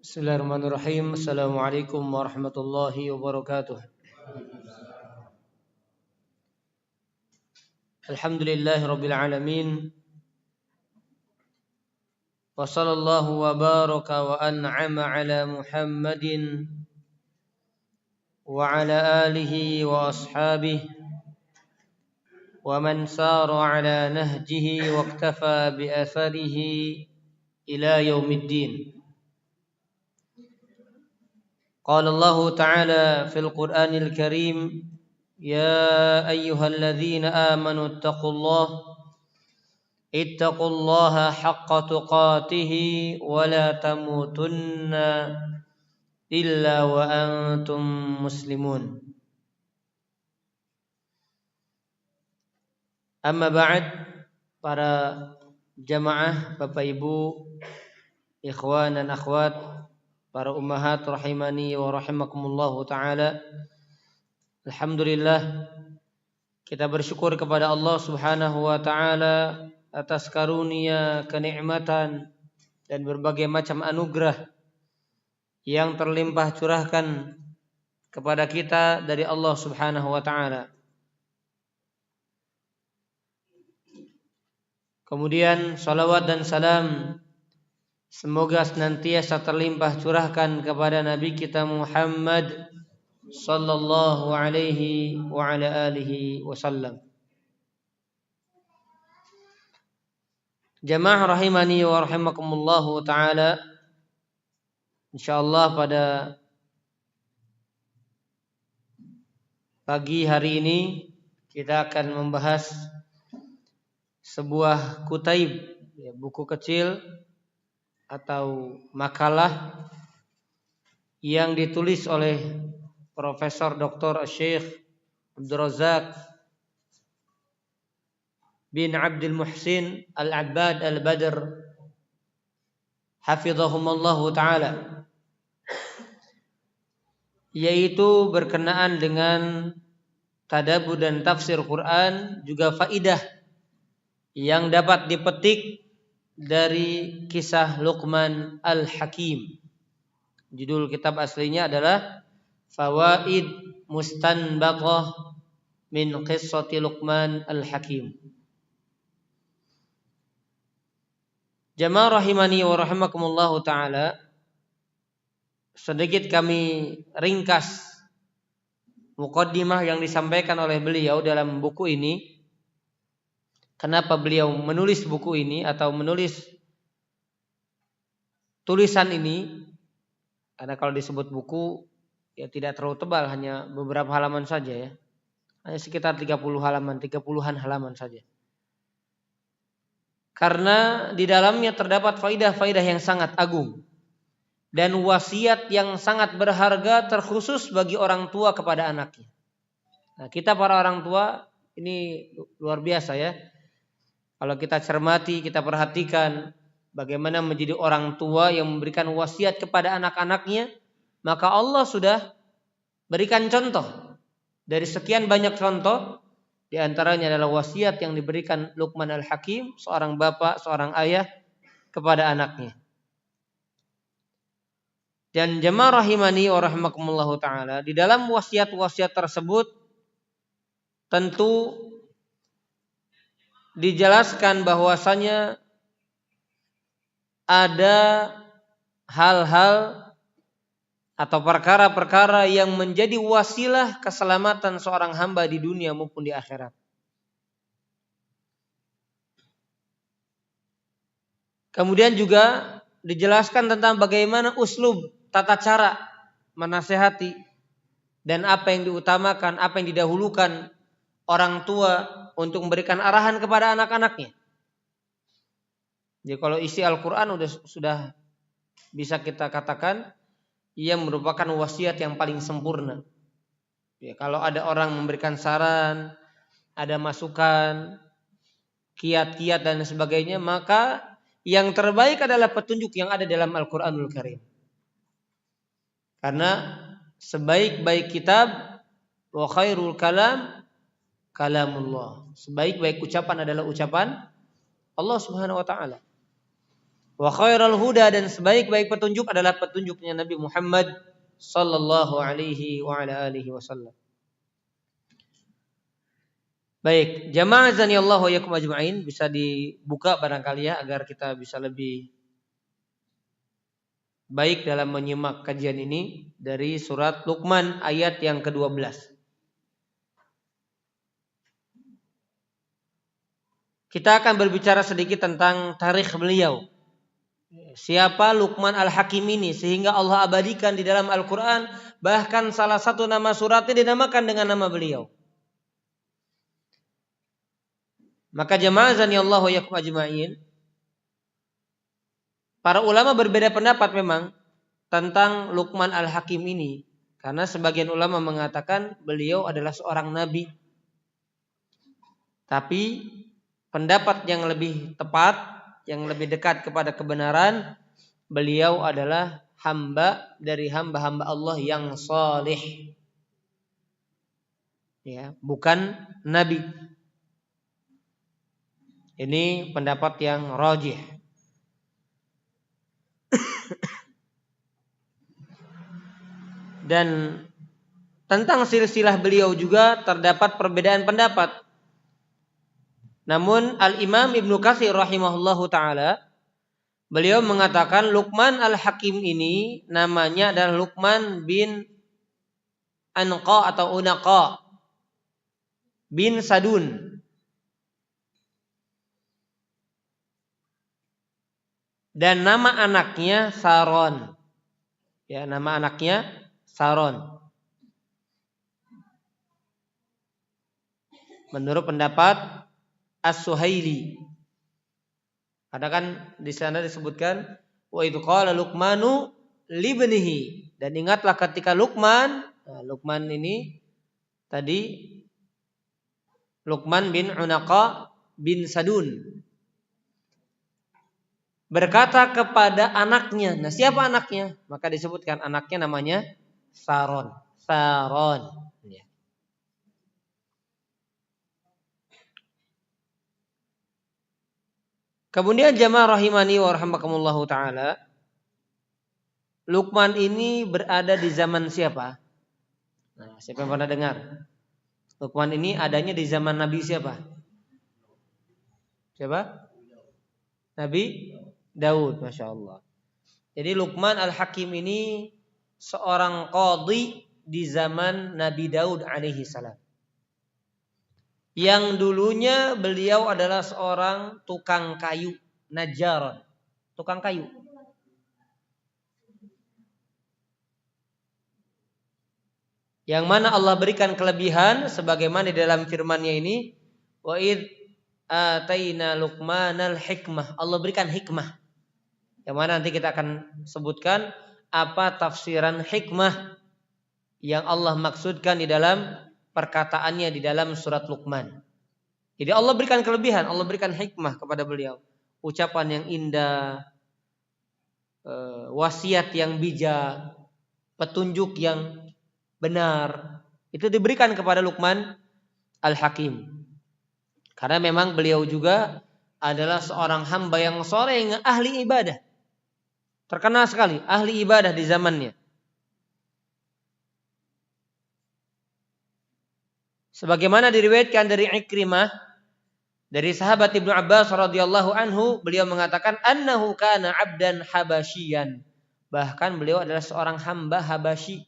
Bismillahirrahmanirrahim. Assalamualaikum warahmatullahi wabarakatuh. Alhamdulillahirabbil alamin. Wa sallallahu wa baraka wa an'ama ala Muhammadin wa ala alihi wa ashabihi wa man sara ala nahjihi wa iktafa bi atharihi ila yaumiddin. قال الله تعالى في القرآن الكريم يا أيها الذين آمنوا اتقوا الله حق تقاته ولا تموتن إلا وأنتم مسلمون. Amma ba'd, para jamaah, Bapak Ibu, ikhwan dan akhwat, para ummahat rahimani wa rahimakumullahu ta'ala. Alhamdulillah, kita bersyukur kepada Allah subhanahu wa ta'ala atas karunia, kenikmatan dan berbagai macam anugerah yang terlimpah curahkan kepada kita dari Allah subhanahu wa ta'ala. Kemudian salawat dan salam semoga senantiasa terlimpah curahkan kepada Nabi kita Muhammad sallallahu alaihi wa ala alihi wasallam. Jamaah rahimani wa rahimakumullahu ta'ala, insyaallah pada pagi hari ini kita akan membahas sebuah kutaib, buku kecil atau makalah yang ditulis oleh Profesor Dr. Syekh Abdul Razak bin Abdul Muhsin Al-Abbad Al-Badr hafizahumullahu ta'ala, yaitu berkenaan dengan tadabbur dan tafsir Quran, juga faidah yang dapat dipetik dari kisah Luqman Al-Hakim. Judul kitab aslinya adalah Fawaid Mustanbaqah min Qissati Luqman Al-Hakim. Jamaah rahimani wa rahimakumullahu ta'ala, sedikit kami ringkas muqaddimah yang disampaikan oleh beliau dalam buku ini. Kenapa beliau menulis buku ini atau menulis tulisan ini? Karena kalau disebut buku ya tidak terlalu tebal, hanya beberapa halaman saja ya. Hanya sekitar 30-an halaman saja. Karena di dalamnya terdapat faidah-faidah yang sangat agung dan wasiat yang sangat berharga terkhusus bagi orang tua kepada anaknya. Nah, kita para orang tua ini luar biasa ya. Kalau kita cermati, kita perhatikan bagaimana menjadi orang tua yang memberikan wasiat kepada anak-anaknya, maka Allah sudah berikan contoh. Dari sekian banyak contoh, di antaranya adalah wasiat yang diberikan Luqman Al-Hakim, seorang bapak, seorang ayah kepada anaknya. Dan jamaah rahimani wa rahimakumullahu ta'ala, di dalam wasiat-wasiat tersebut tentu dijelaskan bahwasanya ada hal-hal atau perkara-perkara yang menjadi wasilah keselamatan seorang hamba di dunia maupun di akhirat. Kemudian juga dijelaskan tentang bagaimana uslub, tata cara menasehati dan apa yang diutamakan, apa yang didahulukan orang tua untuk memberikan arahan kepada anak-anaknya. Jadi kalau isi Al-Quran sudah bisa kita katakan ia merupakan wasiat yang paling sempurna. Ya, kalau ada orang memberikan saran, ada masukan, kiat-kiat dan sebagainya, maka yang terbaik adalah petunjuk yang ada dalam Al-Quranul Karim. Karena sebaik-baik kitab wa khairul kalam kalamullah. Sebaik-baik ucapan adalah ucapan Allah Subhanahu wa taala. Wa khairal huda, dan sebaik-baik petunjuk adalah petunjuknya Nabi Muhammad sallallahu alaihi wa ala alihi wasallam. Baik, jamaah azanillahu wa iyyakum ajma'in, bisa dibuka barangkali ya agar kita bisa lebih baik dalam menyimak kajian ini dari surat Luqman ayat yang ke-12. Kita akan berbicara sedikit tentang tarikh beliau. Siapa Luqman Al-Hakim ini sehingga Allah abadikan di dalam Al-Quran, bahkan salah satu nama suratnya dinamakan dengan nama beliau. Maka jamaah zanillahu wa iyyakum ajma'in, para ulama berbeda pendapat memang tentang Luqman Al-Hakim ini, karena sebagian ulama mengatakan beliau adalah seorang nabi. Tapi pendapat yang lebih tepat, yang lebih dekat kepada kebenaran, beliau adalah hamba dari hamba-hamba Allah yang salih. Ya, bukan nabi. Ini pendapat yang rajih. Dan tentang silsilah beliau juga terdapat perbedaan pendapat. Namun Al-Imam Ibnu Katsir rahimahullahu ta'ala, beliau mengatakan Luqman Al-Hakim ini namanya adalah Luqman bin Anqa atau Unaqa bin Sadun. Dan nama anaknya Saron. Ya, nama anaknya Saron. Menurut pendapat As-Suhaili. Ada kan di sana disebutkan wa idz qala Luqmanu libnihi, dan ingatlah ketika Luqman, Luqman ini tadi Luqman bin Unaqa bin Sadun berkata kepada anaknya. Nah, siapa anaknya? Maka disebutkan anaknya namanya Saron. Saron. Ya. Kemudian jamaah rahimani wa rahimakumullahu ta'ala, Luqman ini berada di zaman siapa? Nah, siapa yang pernah dengar? Luqman ini adanya di zaman Nabi siapa? Siapa? Nabi Daud, Masya Allah. Jadi Luqman Al-Hakim ini seorang qadhi di zaman Nabi Daud alaihi salam. Yang dulunya beliau adalah seorang tukang kayu, najjar, tukang kayu. Yang mana Allah berikan kelebihan sebagaimana di dalam firman-Nya ini, wa id ataina Luqmanal hikmah. Allah berikan hikmah. Yang mana nanti kita akan sebutkan apa tafsiran hikmah yang Allah maksudkan di dalam perkataannya di dalam surat Luqman. Jadi Allah berikan kelebihan, Allah berikan hikmah kepada beliau. Ucapan yang indah, wasiat yang bijak, petunjuk yang benar, itu diberikan kepada Luqman Al-Hakim. Karena memang beliau juga adalah seorang hamba yang saleh, yang ahli ibadah. Terkenal sekali ahli ibadah di zamannya. Sebagaimana diriwayatkan dari Ikrimah, dari sahabat Ibnu Abbas radhiyallahu anhu, beliau mengatakan annahu kana 'abdan habasyian. Bahkan beliau adalah seorang hamba Habasyi.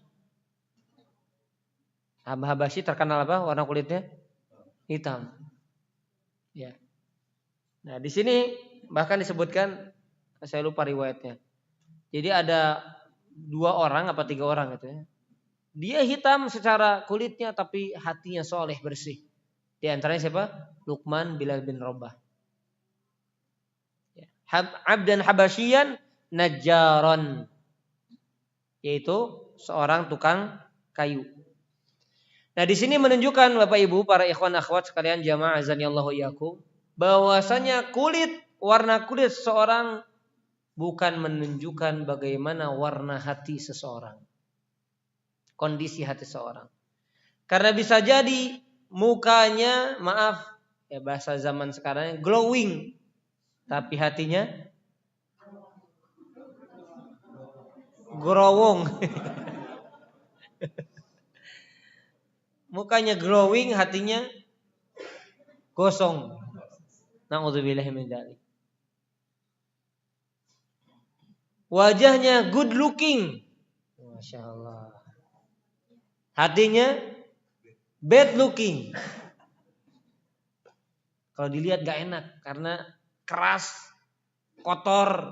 Hamba Habasyi terkenal apa? Warna kulitnya hitam. Ya. Nah, di sini bahkan disebutkan, saya lupa riwayatnya. Jadi ada 2 orang apa 3 orang gitu ya. Dia hitam secara kulitnya tapi hatinya soleh bersih. Di antaranya siapa? Luqman Bilal bin Rabah. Abdan habasyian najjaron, yaitu seorang tukang kayu. Nah, di sini menunjukkan Bapak Ibu, para ikhwan akhwat sekalian, jamaah azanillahu iyyakum, bahwasanya warna kulit seseorang bukan menunjukkan bagaimana warna hati seseorang. Kondisi hati seorang. Karena bisa jadi mukanya, maaf ya bahasa zaman sekarang, glowing, tapi hatinya Growong. Mukanya glowing, hatinya gosong. Na'udzubillahi min dzalik. Wajahnya good looking. Masya Allah. Hatinya bad looking. Kalau dilihat gak enak karena keras, kotor,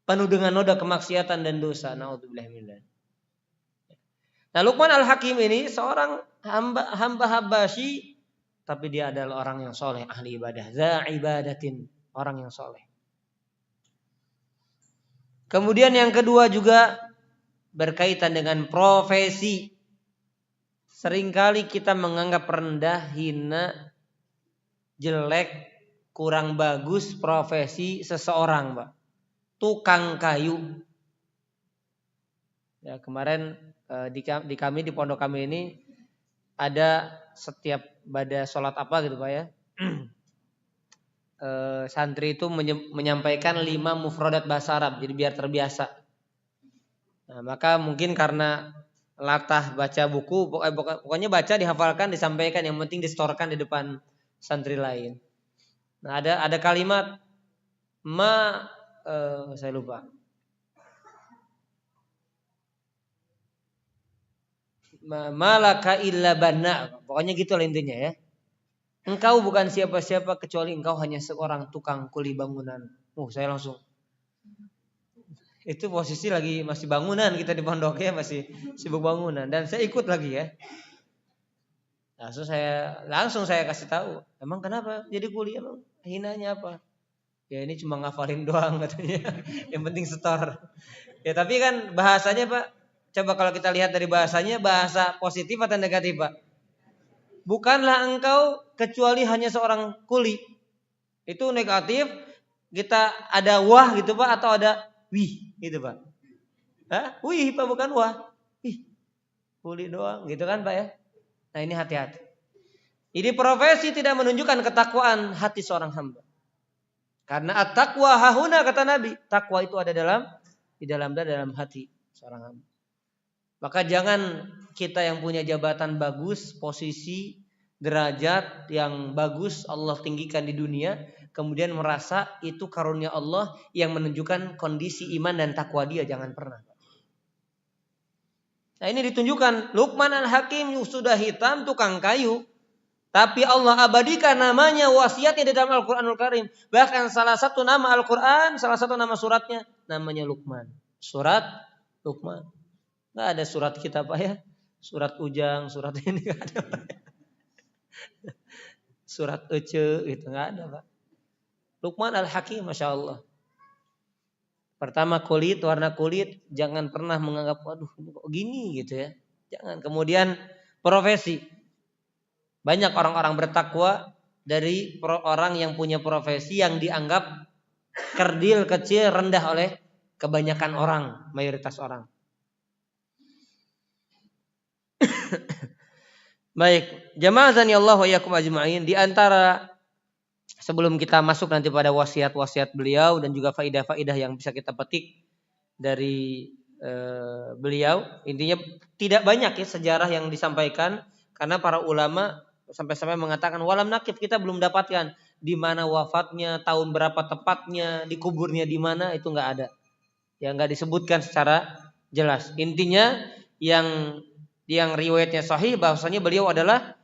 penuh dengan noda kemaksiatan dan dosa. Na'udzubillahi min dzalik. Nah, Luqman Al-Hakim ini seorang hamba Habasyi, tapi dia adalah orang yang soleh, ahli ibadah, za ibadatin, orang yang soleh. Kemudian yang kedua juga berkaitan dengan profesi. Seringkali kita menganggap rendah, hina, jelek, kurang bagus profesi seseorang, Pak. Tukang kayu. Ya, kemarin di kami, di pondok kami ini ada setiap pada sholat apa gitu Pak ya, santri itu menyampaikan 5 mufradat bahasa Arab, jadi biar terbiasa. Nah, maka mungkin karena latah baca buku, pokoknya baca, dihafalkan, disampaikan, yang penting distorkan di depan santri lain. Nah, ada kalimat saya lupa. Malaka illa banna. Pokoknya gitu lah intinya ya. Engkau bukan siapa-siapa kecuali engkau hanya seorang tukang kuli bangunan. Saya langsung. Itu posisi lagi masih bangunan, kita di pondok ya, masih sibuk bangunan, dan saya ikut lagi ya. Langsung saya kasih tahu, emang kenapa jadi kuli, emang hinanya apa? Ya ini cuma ngafalin doang katanya. Yang penting setor. Ya tapi kan bahasanya Pak, coba kalau kita lihat dari bahasanya, bahasa positif atau negatif Pak? Bukanlah engkau kecuali hanya seorang kuli. Itu negatif. Kita ada wah gitu Pak, atau ada wih gitu Pak. Wih Pak, bukan wah. Wih, kuli doang gitu kan Pak ya. Nah ini hati-hati. Ini profesi tidak menunjukkan ketakwaan hati seorang hamba. Karena at-taqwa hahuna, kata Nabi. Takwa itu ada di dalam hati seorang hamba. Maka jangan kita yang punya jabatan bagus, posisi, derajat yang bagus Allah tinggikan di dunia, kemudian merasa itu karunia Allah yang menunjukkan kondisi iman dan takwa dia. Jangan pernah. Nah ini ditunjukkan Luqman Al-Hakim sudah hitam, tukang kayu, tapi Allah abadikan namanya, wasiatnya di dalam Al-Quranul Karim. Bahkan salah satu nama Al-Quran, salah satu nama suratnya namanya Luqman. Surat Luqman. Nggak ada surat kita Pak ya. Surat Ujang, surat ini nggak ada Pak. Surat Ece itu nggak ada Pak. Luqman Al-Hakim, Masya Allah. Pertama kulit, warna kulit, jangan pernah menganggap waduh kok gini gitu ya. Jangan. Kemudian profesi. Banyak orang-orang bertakwa dari orang yang punya profesi yang dianggap kerdil, kecil, rendah oleh kebanyakan orang, mayoritas orang. Baik, jamaah azanillahu wa iyyakum ajma'in, di antara sebelum kita masuk nanti pada wasiat-wasiat beliau dan juga faidah-faidah yang bisa kita petik dari beliau, intinya tidak banyak ya sejarah yang disampaikan karena para ulama sampai-sampai mengatakan walam nakif, kita belum dapatkan di mana wafatnya, tahun berapa tepatnya, dikuburnya di mana, itu nggak ada. Ya nggak disebutkan secara jelas. Intinya yang riwayatnya sahih bahwasanya beliau adalah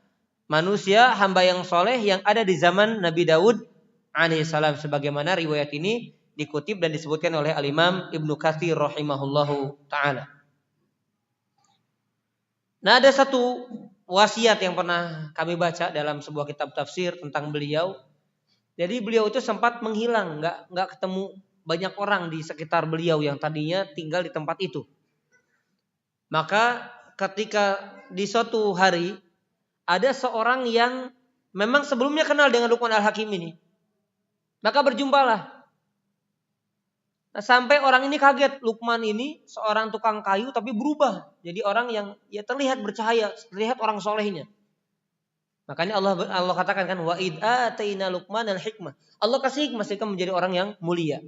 manusia hamba yang soleh yang ada di zaman Nabi Daud alaihissalam, sebagaimana riwayat ini dikutip dan disebutkan oleh Al-Imam Ibnu Katsir rahimahullahu taala. Nah, ada satu wasiat yang pernah kami baca dalam sebuah kitab tafsir tentang beliau. Jadi beliau itu sempat menghilang, nggak ketemu banyak orang di sekitar beliau yang tadinya tinggal di tempat itu. Maka ketika di suatu hari ada seorang yang memang sebelumnya kenal dengan Luqman Al-Hakim ini, maka berjumpalah. Nah, sampai orang ini kaget, Luqman ini seorang tukang kayu tapi berubah jadi orang yang ya terlihat bercahaya, terlihat orang solehnya. Makanya Allah katakan kan wa id ataina Luqman al-hikmah. Allah kasih hikmah sehingga menjadi orang yang mulia.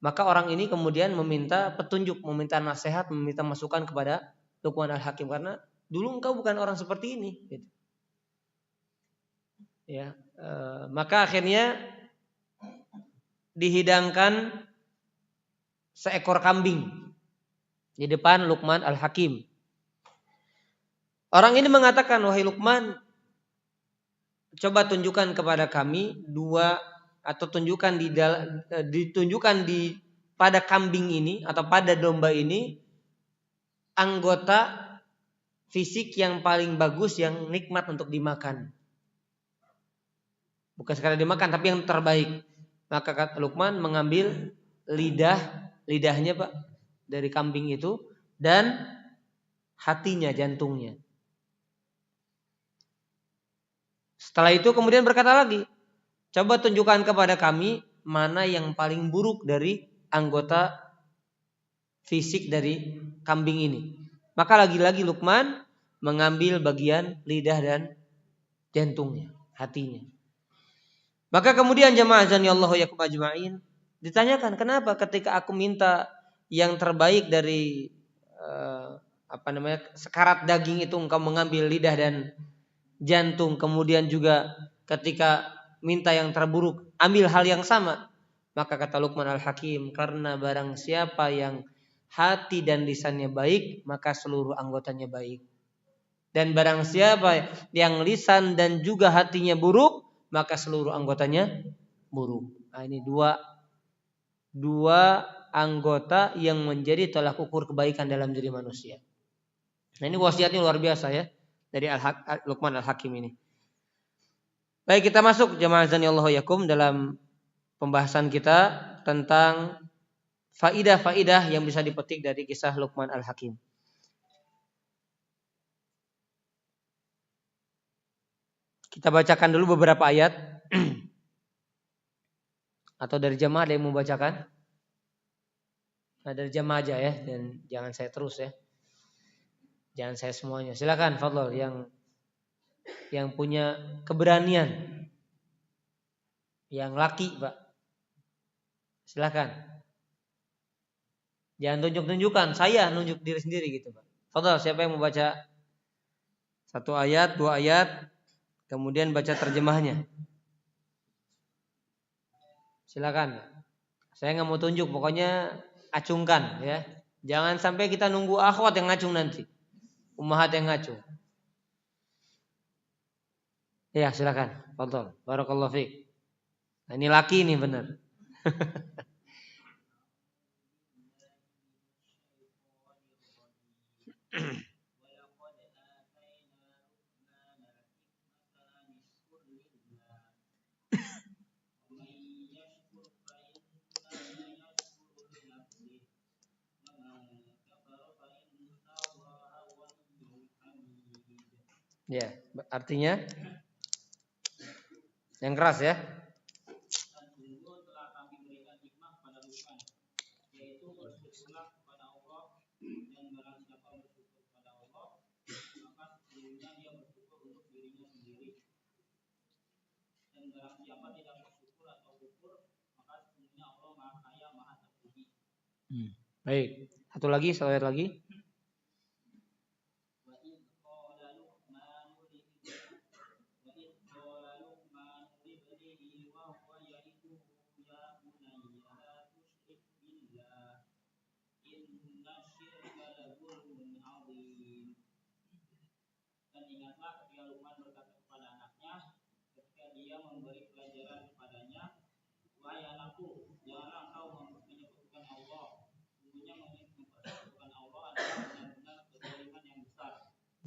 Maka orang ini kemudian meminta petunjuk, meminta nasihat, meminta masukan kepada Luqman Al-Hakim, karena dulu engkau bukan orang seperti ini. Gitu. Ya, maka akhirnya dihidangkan seekor kambing di depan Luqman Al-Hakim. Orang ini mengatakan, wahai Luqman, coba tunjukkan kepada kami dua, atau ditunjukkan pada kambing ini atau pada domba ini anggota fisik yang paling bagus, yang nikmat untuk dimakan. Bukan sekadar dimakan, tapi yang terbaik. Maka kata Luqman mengambil lidahnya Pak dari kambing itu dan hatinya, jantungnya. Setelah itu kemudian berkata lagi, coba tunjukkan kepada kami mana yang paling buruk dari anggota fisik dari kambing ini. Maka lagi-lagi Luqman mengambil bagian lidah dan jantungnya, hatinya. Maka kemudian jamaah azanillahu yakum ajma'in, ditanyakan, kenapa ketika aku minta yang terbaik dari sekarat daging itu engkau mengambil lidah dan jantung, kemudian juga ketika minta yang terburuk ambil hal yang sama? Maka kata Luqman Al-Hakim, karena barang siapa yang hati dan lisannya baik, maka seluruh anggotanya baik. Dan barang siapa yang lisan dan juga hatinya buruk, maka seluruh anggotanya buruk. Nah, ini dua anggota yang menjadi tolak ukur kebaikan dalam diri manusia. Nah, ini wasiatnya luar biasa ya dari Luqman Al-Hakim ini. Baik, kita masuk jamaah azanillahu yakum dalam pembahasan kita tentang faidah-faidah yang bisa dipetik dari kisah Luqman Al-Hakim. Kita bacakan dulu beberapa ayat. Atau dari jamaah ada yang mau bacakan? Nah, dari jamaah aja ya, dan jangan saya terus ya. Jangan saya semuanya. Silakan fadhol yang punya keberanian. Yang laki, Pak. Silakan. Jangan tunjuk-tunjukkan, saya nunjuk diri sendiri gitu, Pak. Fadhol, siapa yang mau baca 1 ayat, 2 ayat, kemudian baca terjemahnya. Silakan. Saya nggak mau tunjuk, pokoknya acungkan ya. Jangan sampai kita nunggu akhwat yang ngacung nanti. Ummahat yang ngacung. Ya, silakan. Fadhol. Barakallahu fiik. Nah, ini laki nih benar. Ya, artinya yang keras ya. Baik. Satu lagi, ayat lagi.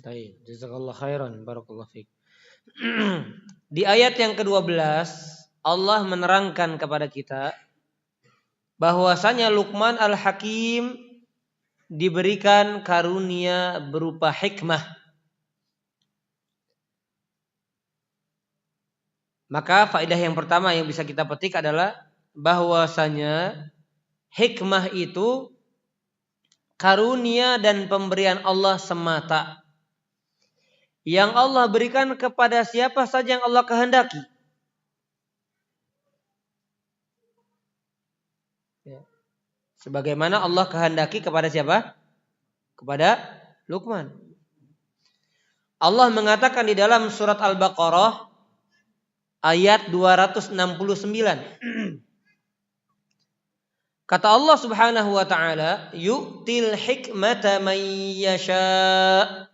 Baik, jazakallahu khairan, barakallahu fiik. Di ayat yang ke-12 Allah menerangkan kepada kita bahwasanya Luqman Al-Hakim diberikan karunia berupa hikmah. Maka faedah yang pertama yang bisa kita petik adalah bahwasanya hikmah itu karunia dan pemberian Allah semata, yang Allah berikan kepada siapa saja yang Allah kehendaki. Sebagaimana Allah kehendaki kepada siapa? Kepada Luqman. Allah mengatakan di dalam surat Al-Baqarah ayat 269. Kata Allah Subhanahu wa taala, "Yu'til hikmata man yasha'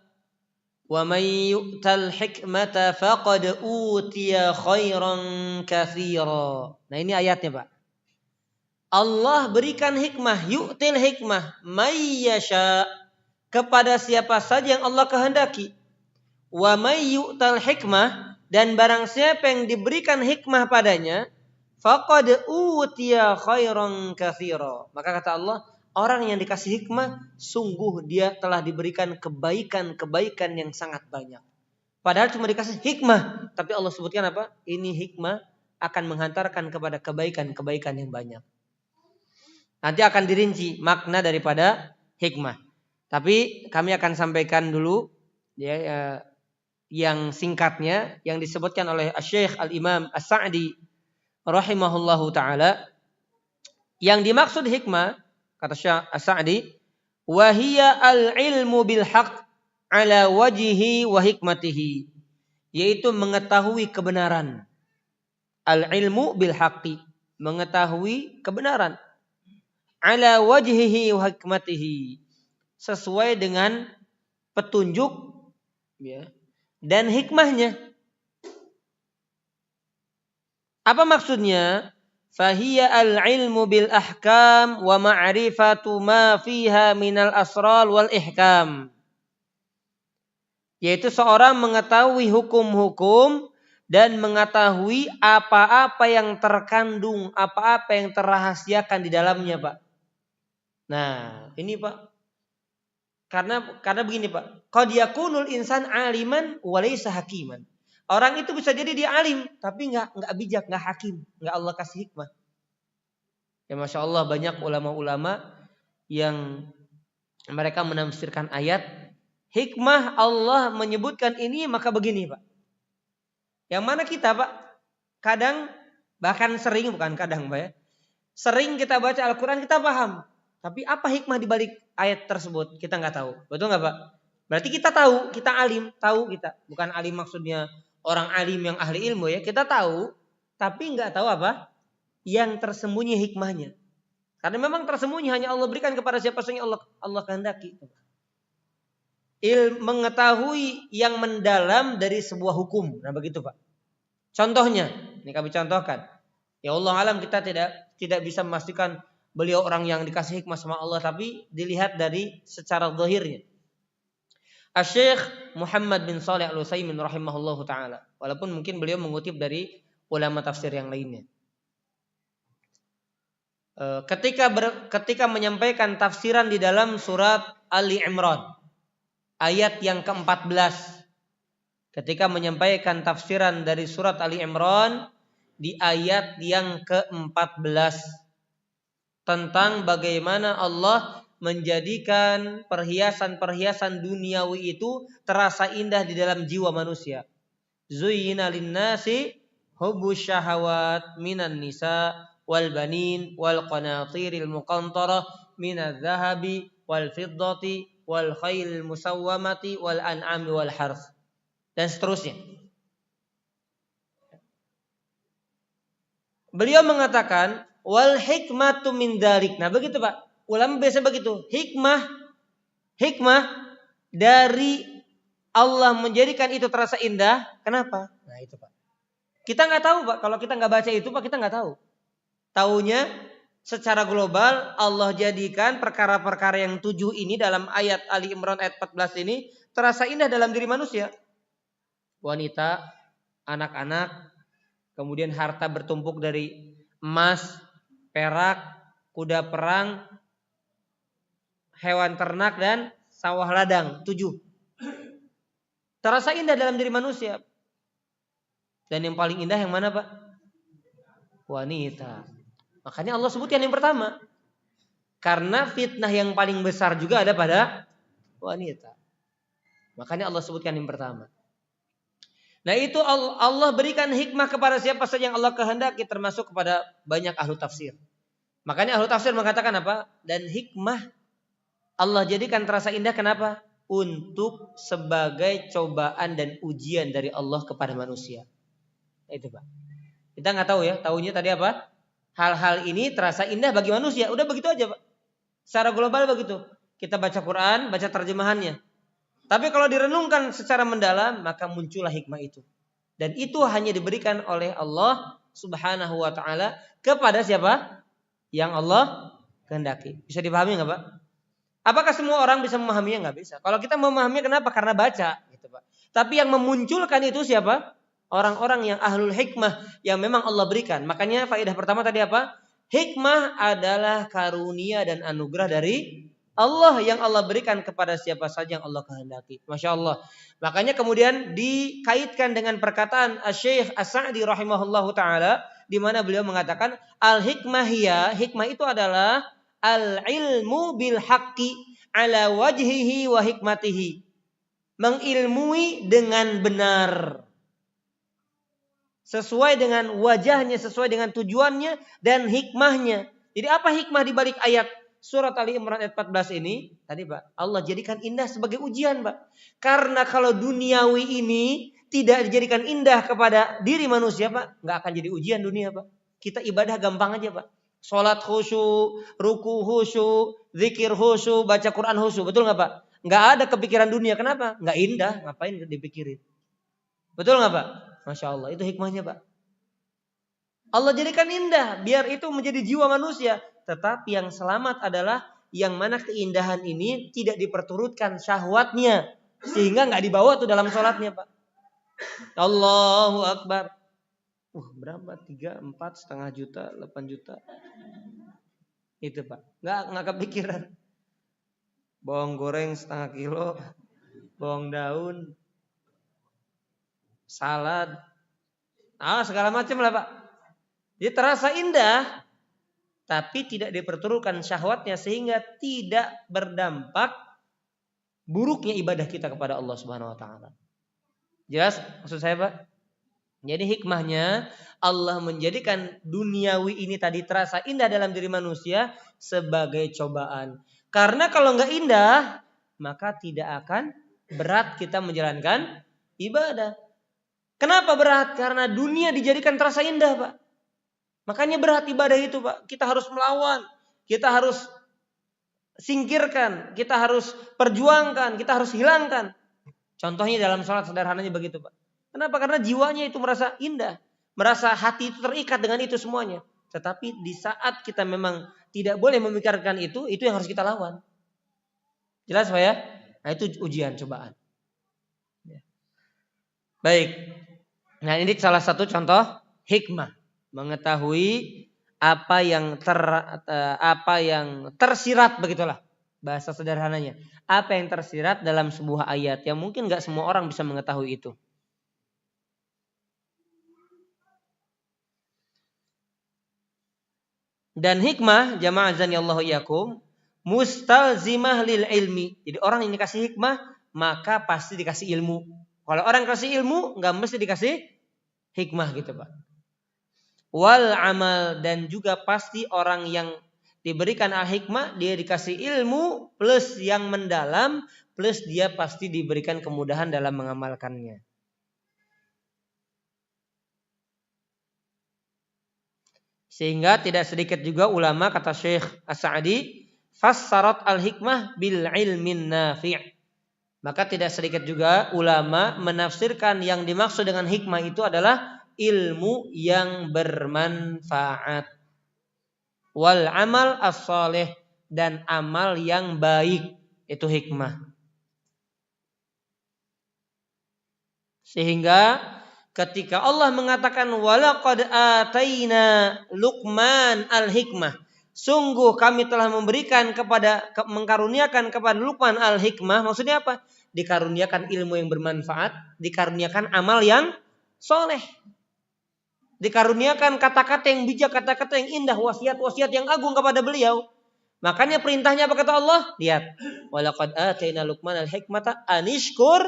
wa man yu'tal hikmata faqad utiya khairan katsira." Nah, ini ayatnya, Pak. Allah berikan hikmah, yu'til hikmah may yasha, kepada siapa saja yang Allah kehendaki. Wa may yu'tal hikmah, dan barang siapa yang diberikan hikmah padanya, faqad utiya khairan katsira. Maka kata Allah, orang yang dikasih hikmah sungguh dia telah diberikan kebaikan-kebaikan yang sangat banyak. Padahal cuma dikasih hikmah, tapi Allah sebutkan apa? Ini hikmah akan menghantarkan kepada kebaikan-kebaikan yang banyak. Nanti akan dirinci makna daripada hikmah. Tapi kami akan sampaikan dulu ya, yang singkatnya yang disebutkan oleh Syekh Al-Imam As-Sa'di rahimahullahu taala. Yang dimaksud hikmah, kata Syekh As-Sa'di, wa hiya al-ilmu bil haqq ala wajhihi wa hikmatihi, yaitu mengetahui kebenaran. Al-ilmu bil haqqi, mengetahui kebenaran. Ala wajhihi wa hikmatihi, sesuai dengan petunjuk ya, dan hikmahnya. Apa maksudnya? Fahiya al-ilmu bil ahkam wa ma'rifatu ma fiha minal asrar wal ihkam. Yaitu seorang mengetahui hukum-hukum dan mengetahui apa-apa yang terkandung, apa-apa yang terrahasiakan di dalamnya, Pak. Nah, ini Pak. Karena begini Pak. Qad yakunul insan aliman wa laysa hakiman. Orang itu bisa jadi dia alim, tapi enggak bijak, enggak hakim, enggak Allah kasih hikmah. Ya Masya Allah, banyak ulama-ulama yang mereka menafsirkan ayat hikmah Allah menyebutkan ini maka begini Pak. Yang mana kita Pak kadang bahkan sering, bukan kadang Pak ya, sering kita baca Al-Quran kita paham, tapi apa hikmah di balik ayat tersebut kita nggak tahu. Betul nggak Pak? Berarti kita tahu, kita alim, tahu kita. Bukan alim maksudnya orang alim yang ahli ilmu ya. Kita tahu, tapi nggak tahu apa yang tersembunyi hikmahnya. Karena memang tersembunyi hanya Allah berikan kepada siapa saja Allah kehendaki. Mengetahui yang mendalam dari sebuah hukum. Nah begitu Pak. Contohnya, ini kami contohkan. Ya Allah alam, kita tidak bisa memastikan beliau orang yang dikasih hikmah sama Allah, tapi dilihat dari secara zahirnya. Asy-Syaikh Muhammad bin Shalih Al-Utsaimin rahimahullahu taala, walaupun mungkin beliau mengutip dari ulama tafsir yang lainnya. Ketika menyampaikan tafsiran di dalam surat Ali Imran ayat yang ke-14, ketika menyampaikan tafsiran dari surat Ali Imran di ayat yang ke-14 tentang bagaimana Allah menjadikan perhiasan-perhiasan duniawi itu terasa indah di dalam jiwa manusia. Zuyyina lin-nasi hubbus syahawat minan nisa wal banin wal qanatiril muqantarah minadz zahabi wal fiddati wal khailil musawwamati wal an'ami wal harth, dan seterusnya. Beliau mengatakan wal hikmatu min dzalik. Nah, begitu Pak. Ulama biasa begitu. Hikmah dari Allah menjadikan itu terasa indah. Kenapa? Nah, itu Pak. Kita nggak tahu Pak. Kalau kita nggak baca itu Pak, kita nggak tahu. Taunya secara global Allah jadikan perkara-perkara yang 7 ini dalam ayat Ali Imran ayat 14 ini terasa indah dalam diri manusia. Wanita, anak-anak, kemudian harta bertumpuk dari emas, perak, kuda perang, hewan ternak, dan sawah ladang. 7. Terasa indah dalam diri manusia. Dan yang paling indah yang mana Pak? Wanita. Makanya Allah sebutkan yang pertama. Karena fitnah yang paling besar juga ada pada wanita. Makanya Allah sebutkan yang pertama. Nah itu Allah berikan hikmah kepada siapa saja yang Allah kehendaki, termasuk kepada banyak ahli tafsir. Makanya ahlu tafsir mengatakan apa? Dan hikmah Allah jadikan terasa indah kenapa? Untuk sebagai cobaan dan ujian dari Allah kepada manusia. Itu Pak. Kita nggak tahu ya, taunya tadi apa? Hal-hal ini terasa indah bagi manusia. Udah begitu aja Pak. Secara global begitu. Kita baca Quran, baca terjemahannya. Tapi kalau direnungkan secara mendalam, maka muncullah hikmah itu. Dan itu hanya diberikan oleh Allah Subhanahu wa ta'ala kepada siapa? Yang Allah kehendaki. Bisa dipahami nggak Pak? Apakah semua orang bisa memahaminya? Nggak bisa. Kalau kita memahaminya kenapa? Karena baca, gitu Pak. Tapi yang memunculkan itu siapa? Orang-orang yang ahlul hikmah yang memang Allah berikan. Makanya faedah pertama tadi apa? Hikmah adalah karunia dan anugerah dari Allah yang Allah berikan kepada siapa saja yang Allah kehendaki. Masya Allah. Makanya kemudian dikaitkan dengan perkataan Syekh As-Sa'di rahimahullahu taala, di mana beliau mengatakan al-hikmah hikmah itu adalah al-ilmu bil haqqi ala wajhihi wa hikmatihi. Mengilmui dengan benar. Sesuai dengan wajahnya, sesuai dengan tujuannya dan hikmahnya. Jadi apa hikmah di balik ayat surat Ali Imran ayat 14 ini? Tadi Pak, Allah jadikan indah sebagai ujian Pak. Karena kalau duniawi ini tidak dijadikan indah kepada diri manusia Pak, nggak akan jadi ujian dunia Pak. Kita ibadah gampang aja Pak. Sholat khusyuk, ruku khusyuk, zikir khusyuk, baca Quran khusyuk. Betul nggak Pak? Nggak ada kepikiran dunia. Kenapa? Nggak indah. Ngapain dipikirin? Betul nggak Pak? Masya Allah. Itu hikmahnya Pak. Allah jadikan indah. Biar itu menjadi jiwa manusia. Tetapi yang selamat adalah yang mana keindahan ini tidak diperturutkan syahwatnya. Sehingga nggak dibawa tuh dalam sholatnya Pak. Allahu Akbar. Berapa? 3, 4, setengah juta, 8 juta. Itu Pak. Nggak kepikiran. Bawang goreng setengah kilo. Bawang daun. Salad. Segala macam lah Pak. Jadi terasa indah. Tapi tidak diperturutkan syahwatnya. Sehingga tidak berdampak buruknya ibadah kita kepada Allah Subhanahu Wa Taala. Jelas maksud saya Pak? Jadi hikmahnya Allah menjadikan duniawi ini tadi terasa indah dalam diri manusia sebagai cobaan. Karena kalau nggak indah, maka tidak akan berat kita menjalankan ibadah. Kenapa berat? Karena dunia dijadikan terasa indah Pak. Makanya berat ibadah itu Pak. Kita harus melawan, kita harus singkirkan, kita harus perjuangkan, kita harus hilangkan. Contohnya dalam sholat sederhananya begitu Pak. Kenapa? Karena jiwanya itu merasa indah. Merasa hati itu terikat dengan itu semuanya. Tetapi di saat kita memang tidak boleh memikirkan itu yang harus kita lawan. Jelas Pak ya? Nah itu ujian, cobaan. Baik. Nah ini salah satu contoh hikmah. Mengetahui apa yang tersirat begitulah. Bahasa sederhananya. Apa yang tersirat dalam sebuah ayat. Yang mungkin gak semua orang bisa mengetahui itu. Dan hikmah jamaah azanillahu iyyakum mustalzimah lil ilmi. Jadi orang yang dikasih hikmah maka pasti dikasih ilmu. Kalau orang kasih ilmu enggak mesti dikasih hikmah gitu Pak. Wal amal dan juga pasti orang yang diberikan al-hikmah dia dikasih ilmu plus yang mendalam plus dia pasti diberikan kemudahan dalam mengamalkannya. Sehingga tidak sedikit juga ulama kata Syekh As-Sa'di fassarat al-hikmah bil ilmin nafi'. Maka tidak sedikit juga ulama menafsirkan yang dimaksud dengan hikmah itu adalah ilmu yang bermanfaat. Wal amal as-salih dan amal yang baik itu hikmah. Sehingga ketika Allah mengatakan walaqad ataina Luqman al-hikmah, sungguh kami telah mengkaruniakan kepada Luqman al-hikmah, maksudnya apa? Dikaruniakan ilmu yang bermanfaat, dikaruniakan amal yang soleh, dikaruniakan kata-kata yang bijak, kata-kata yang indah, wasiat-wasiat yang agung kepada beliau. Makanya perintahnya apa kata Allah? Lihat, walaqad ataina Luqman al-hikmata anishkur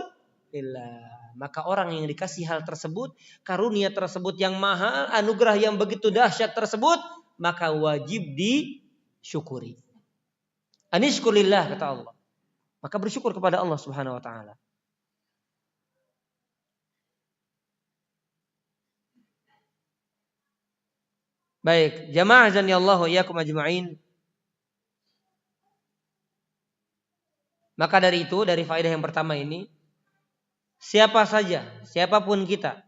lillah. Maka orang yang dikasih hal tersebut, karunia tersebut yang mahal, anugerah yang begitu dahsyat tersebut, maka wajib disyukuri. Anishkurillah kata Allah. Maka bersyukur kepada Allah Subhanahu wa taala. Baik, jamaah azanillahu iyyakum ajma'in. Maka dari itu, dari faedah yang pertama ini, siapa saja, siapapun kita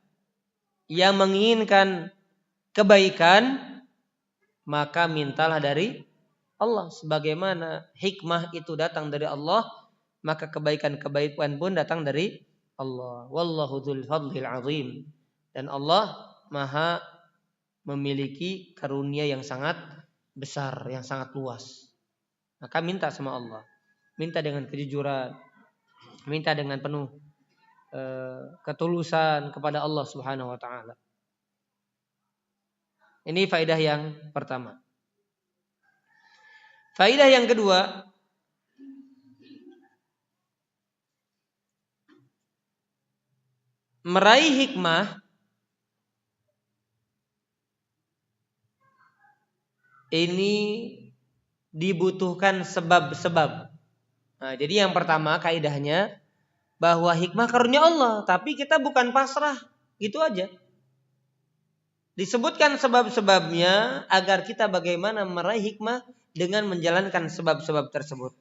yang menginginkan kebaikan, maka mintalah dari Allah. Sebagaimana hikmah itu datang dari Allah, maka kebaikan-kebaikan pun datang dari Allah. Wallahu dzul fadlil azim. Dan Allah Maha memiliki karunia yang sangat besar, yang sangat luas. Maka minta sama Allah. Minta dengan kejujuran, minta dengan penuh ketulusan kepada Allah Subhanahu wa taala. Ini faedah yang pertama. Faedah yang kedua, meraih hikmah ini dibutuhkan sebab-sebab. Nah, jadi yang pertama kaidahnya bahwa hikmah karunia Allah, tapi kita bukan pasrah, gitu aja. Disebutkan sebab-sebabnya agar kita bagaimana meraih hikmah dengan menjalankan sebab-sebab tersebut.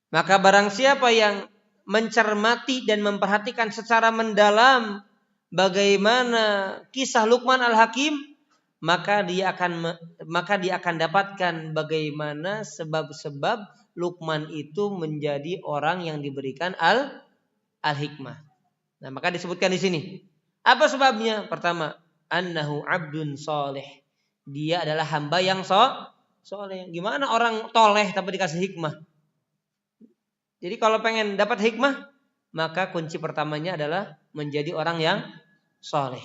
Maka barang siapa yang mencermati dan memperhatikan secara mendalam bagaimana kisah Luqman Al-Hakim, maka dia akan dapatkan bagaimana sebab-sebab Luqman itu menjadi orang yang diberikan al-hikmah. Nah, maka disebutkan di sini. Apa sebabnya? Pertama, annahu abdun soleh. Dia adalah hamba yang soleh. Gimana orang toleh tapi dikasih hikmah? Jadi kalau pengen dapat hikmah, maka kunci pertamanya adalah menjadi orang yang soleh.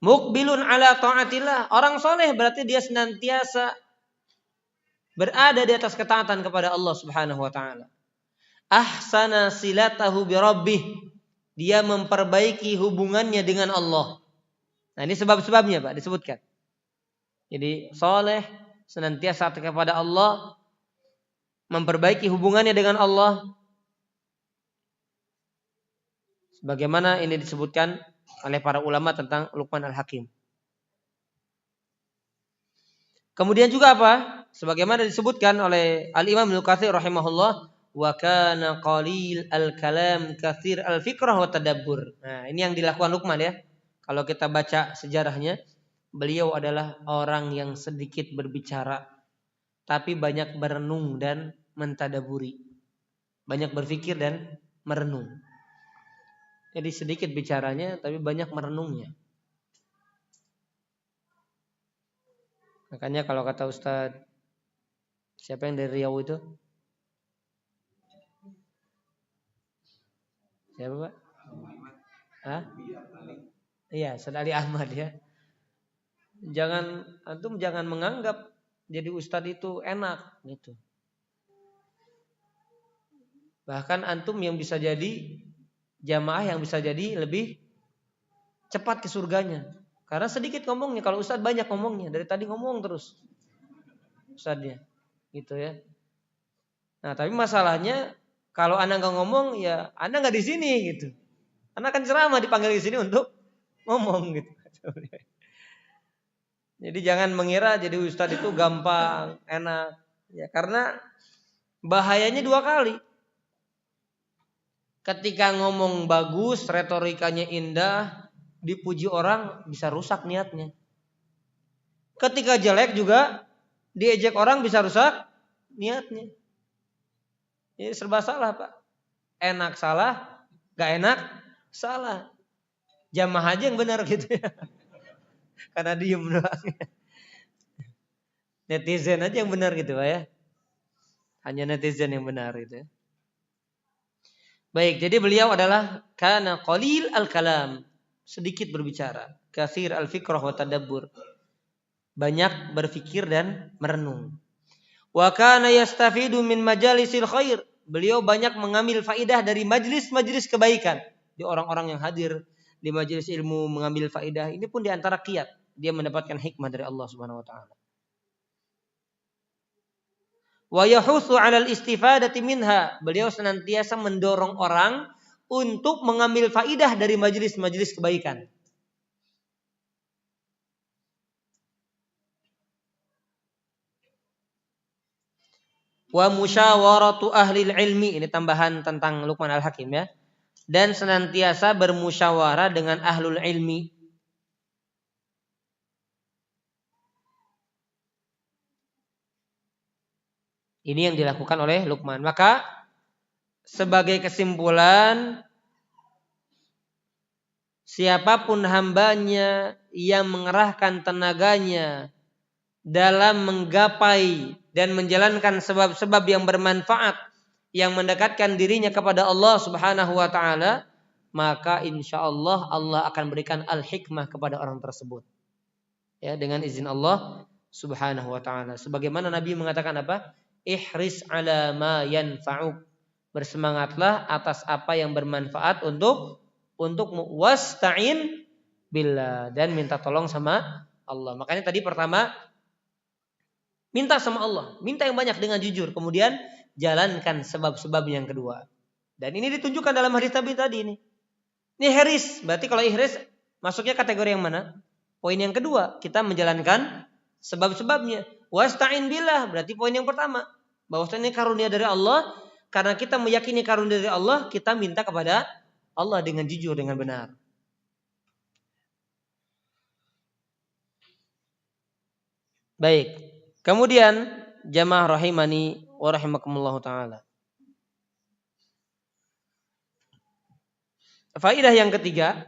Muqbilun ala ta'atillah. Orang soleh berarti dia senantiasa berada di atas ketaatan kepada Allah Subhanahu wa taala. Ahsana silatahu bi rabbih. Dia memperbaiki hubungannya dengan Allah. Nah, ini sebab-sebabnya Pak disebutkan. Jadi soleh senantiasa kepada Allah, memperbaiki hubungannya dengan Allah. Sebagaimana ini disebutkan oleh para ulama tentang Luqman Al-Hakim. Kemudian juga apa? Sebagaimana disebutkan oleh Al-Imam Ibnu Katsir rahimahullah, wa kana qalil al-kalam katsir al-fikrah wa tadabbur. Nah, ini yang dilakukan Luqman ya. Kalau kita baca sejarahnya, beliau adalah orang yang sedikit berbicara tapi banyak berenung dan mentadaburi. Banyak berpikir dan merenung. Jadi sedikit bicaranya tapi banyak merenungnya. Makanya kalau kata Ustadz, siapa yang dari Riau itu? Siapa Pak? Hah? Iya, Ustadz Ali Ahmad ya. Antum jangan menganggap jadi Ustadz itu enak gitu. Bahkan antum yang bisa jadi jamaah yang bisa jadi lebih cepat ke surganya. Karena sedikit ngomongnya. Kalau Ustadz banyak ngomongnya. Dari tadi ngomong terus Ustadznya. Gitu ya. Nah tapi masalahnya kalau Anda nggak ngomong ya Anda nggak di sini gitu. Anda kan ceramah dipanggil di sini untuk ngomong gitu. Jadi jangan mengira jadi Ustadz itu gampang, enak. Ya karena bahayanya dua kali. Ketika ngomong bagus, retorikanya indah, dipuji orang, bisa rusak niatnya. Ketika jelek juga, diejek orang bisa rusak niatnya. Ini serba salah Pak. Enak salah, gak enak salah. Jamaah aja yang benar gitu ya. Karena diem doang. Netizen aja yang benar gitu Pak ya. Hanya netizen yang benar gitu ya. Baik, jadi beliau adalah kana qalil al-kalam, sedikit berbicara, katsir al-fikrah wa tadabbur, banyak berfikir dan merenung. Wa kana yastafidu min majalisil khair, beliau banyak mengambil faidah dari majlis-majlis kebaikan. di orang-orang yang hadir di majelis ilmu mengambil faidah. Ini pun di antara qiyat dia mendapatkan hikmah dari Allah Subhanahu wa taala. Wa yahutsu 'alal istifadati minha. Beliau senantiasa mendorong orang untuk mengambil faidah dari majelis-majelis kebaikan. Wa musyawaratu ahlil ilmi. Ini tambahan tentang Luqman Al-Hakim ya. Dan senantiasa bermusyawarah dengan ahlul ilmi. Ini yang dilakukan oleh Luqman. Maka sebagai kesimpulan, siapapun hambanya yang mengerahkan tenaganya dalam menggapai dan menjalankan sebab-sebab yang bermanfaat yang mendekatkan dirinya kepada Allah Subhanahu wa taala, maka insyaallah Allah akan berikan al-hikmah kepada orang tersebut. Ya, dengan izin Allah Subhanahu wa taala. Sebagaimana Nabi mengatakan apa? Ihris ala ma yanfa'uk. Bersemangatlah atas apa yang bermanfaat untukmu. Wasta'in billah, dan minta tolong sama Allah. Makanya tadi pertama minta sama Allah, minta yang banyak dengan jujur, kemudian jalankan sebab-sebab yang kedua. Dan ini ditunjukkan dalam hadis Nabi tadi ini. Ini hiris, berarti kalau ihris masuknya kategori yang mana? Poin yang kedua, kita menjalankan sebab-sebabnya. Wasta'in billah, berarti poin yang pertama. Bahwasanya karunia dari Allah, karena kita meyakini karunia dari Allah, kita minta kepada Allah dengan jujur, dengan benar. Baik. Kemudian jamaah rahimani wa rahimakumullah taala. Faedah yang ketiga,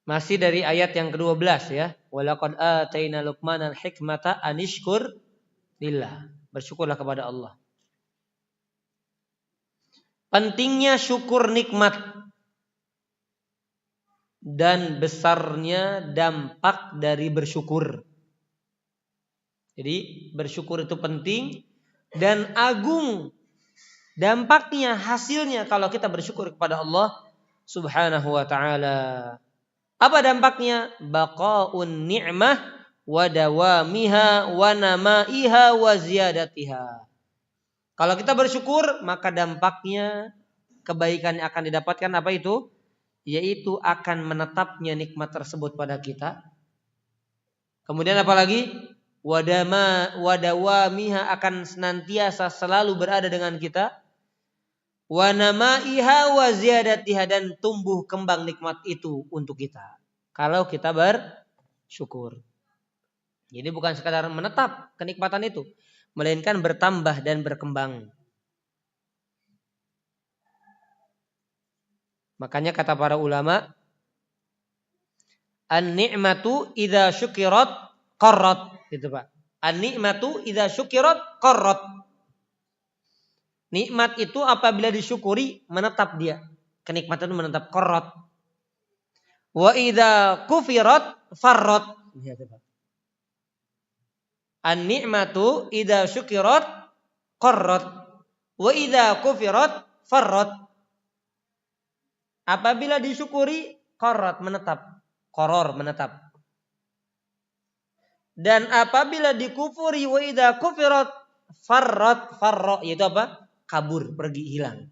masih dari ayat yang ke-12 ya. Walaqad ataina Luqmanal hikmata anishkur lillah. Bersyukurlah kepada Allah. Pentingnya syukur nikmat dan besarnya dampak dari bersyukur. Jadi bersyukur itu penting dan agung dampaknya, hasilnya kalau kita bersyukur kepada Allah Subhanahu wa taala. Apa dampaknya? Baqaun ni'mah wa dawamiha wa namaiha wa ziyadatiha. Kalau kita bersyukur, maka dampaknya kebaikan yang akan didapatkan apa itu? Yaitu akan menetapnya nikmat tersebut pada kita. Kemudian apa lagi? Wa dawamiha, akan senantiasa selalu berada dengan kita. Wa namaiha wa ziyadatiha, dan tumbuh kembang nikmat itu untuk kita kalau kita bersyukur. Jadi bukan sekadar menetap kenikmatan itu, melainkan bertambah dan berkembang. Makanya kata para ulama, an-ni'matu idza syukirat qarrat, gitu Pak. An-ni'matu idza syukirat qarrat. Nikmat itu apabila disyukuri menetap dia. Kenikmatan itu menetap, qarrat. Wa idza kufirat farrat. An-ni'matu idza syukirat qarrat. Wa idza kufirat farrat. Apabila disyukuri qarrat, menetap. Qaror, menetap. Dan apabila dikufuri, wa idza kufirat farrat, farra, yaitu apa? Kabur, pergi, hilang.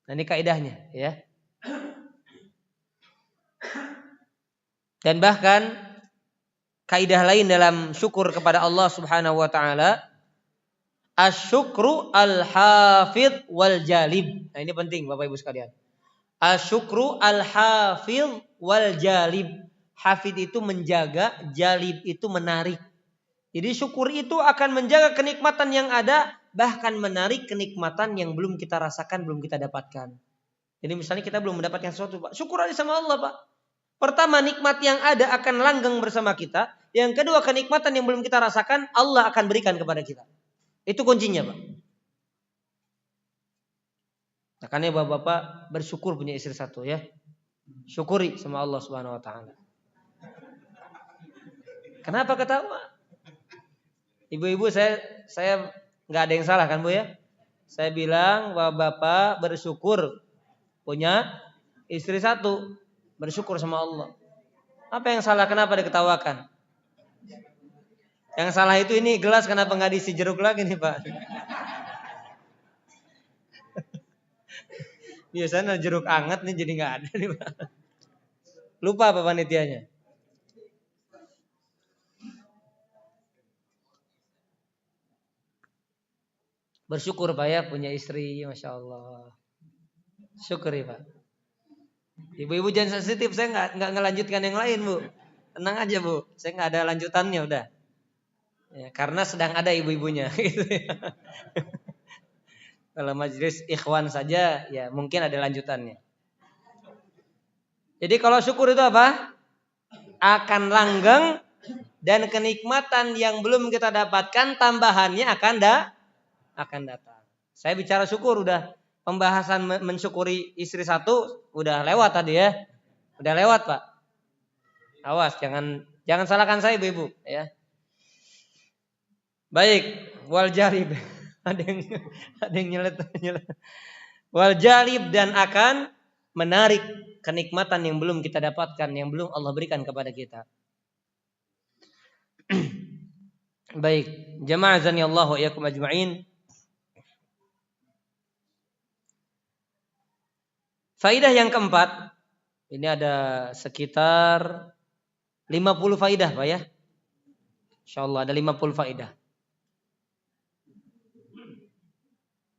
Nah, ini kaidahnya ya. Dan bahkan kaidah lain dalam syukur kepada Allah Subhanahu wa taala, asyukru al-hafidh wal jalib. Nah, ini penting Bapak Ibu sekalian. Asyukru al-hafidh wal jalib. Hafidh itu menjaga, jalib itu menarik. Jadi syukur itu akan menjaga kenikmatan yang ada, bahkan menarik kenikmatan yang belum kita rasakan, belum kita dapatkan. Jadi misalnya kita belum mendapatkan sesuatu, Pak, syukur aja sama Allah, Pak. Pertama, nikmat yang ada akan langgeng bersama kita. Yang kedua, kenikmatan yang belum kita rasakan, Allah akan berikan kepada kita. Itu kuncinya, Pak. Makanya bapak-bapak bersyukur punya istri satu ya. Syukuri sama Allah Subhanahu wa taala. Kenapa ketawa? Ibu-ibu saya nggak ada yang salah kan, Bu ya? Saya bilang bapak-bapak bersyukur punya istri satu. Bersyukur sama Allah. Apa yang salah? Kenapa diketawakan? Yang salah itu ini gelas kenapa nggak diisi jeruk lagi nih, Pak? Biasanya jeruk anget nih jadi nggak ada nih, Pak. Lupa apa panitianya? Bersyukur Pak ya punya istri, Masya Allah. Syukuri Pak. Ibu-ibu jangan sensitif, saya nggak ngelanjutkan yang lain Bu. Tenang aja Bu, saya nggak ada lanjutannya udah. Ya, karena sedang ada ibu-ibunya. Gitu ya. Kalau majelis ikhwan saja, ya mungkin ada lanjutannya. Jadi kalau syukur itu apa? Akan langgeng dan kenikmatan yang belum kita dapatkan tambahannya akan datang. Saya bicara syukur udah pembahasan mensyukuri istri satu udah lewat tadi ya. Udah lewat Pak. Awas jangan salahkan saya ibu-ibu ya. Baik, wal jalib. Ada yang nyelet. Wal jalib dan akan menarik kenikmatan yang belum kita dapatkan, yang belum Allah berikan kepada kita. Baik, jamaah azanillahu wa iyyakum ajma'in. Faidah yang keempat, ini ada sekitar 50 faidah Pak ya. Insyaallah ada 50 faidah.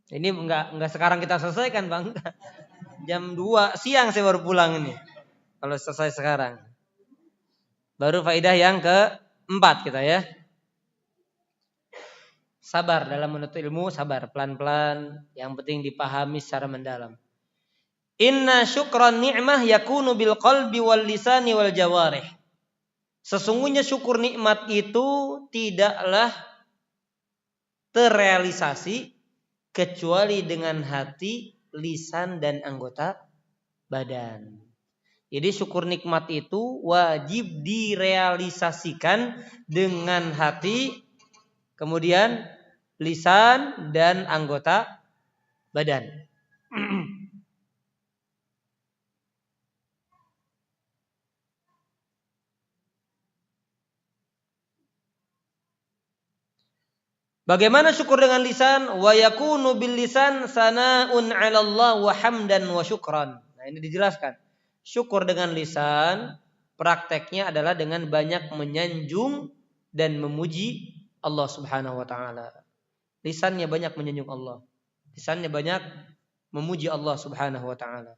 Ini enggak sekarang kita selesaikan Bang. Jam 2 siang saya baru pulang ini. Kalau selesai sekarang. Baru faidah yang keempat kita ya. Sabar dalam menuntut ilmu, sabar pelan-pelan, yang penting dipahami secara mendalam. Inna syukran ni'mah yakunu bil qalbi wal lisani wal jawarih. Sesungguhnya syukur nikmat itu tidaklah terrealisasi kecuali dengan hati, lisan dan anggota badan. Jadi syukur nikmat itu wajib direalisasikan dengan hati, kemudian lisan dan anggota badan. Bagaimana syukur dengan lisan? Wa yakunu bil lisan sana'un 'ala Allah wa hamdan wa syukran. Nah, ini dijelaskan. Syukur dengan lisan prakteknya adalah dengan banyak menyanjung dan memuji Allah Subhanahu wa taala. Lisannya banyak menyanjung Allah. Lisannya banyak memuji Allah Subhanahu wa taala.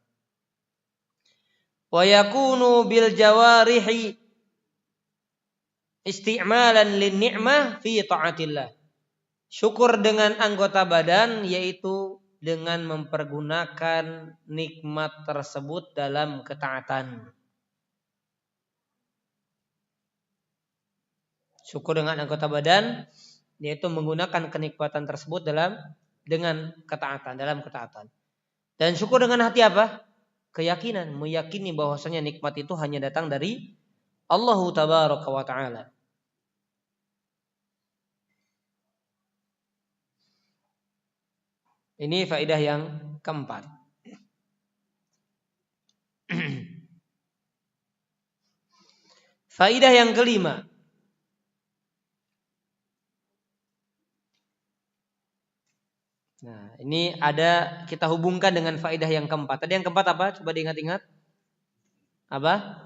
Wa yakunu bil jawarihi isti'malan lin ni'mah fi ta'atillah. Syukur dengan anggota badan yaitu dengan mempergunakan nikmat tersebut dalam ketaatan. Syukur dengan anggota badan yaitu menggunakan kenikmatan tersebut dengan ketaatan, dalam ketaatan. Dan syukur dengan hati apa? Keyakinan, meyakini bahwasanya nikmat itu hanya datang dari Allah Tabaraka wa taala. Ini faedah yang keempat. Faedah yang kelima. Nah, ini ada kita hubungkan dengan faedah yang keempat. Tadi yang keempat apa? Coba diingat-ingat. Apa?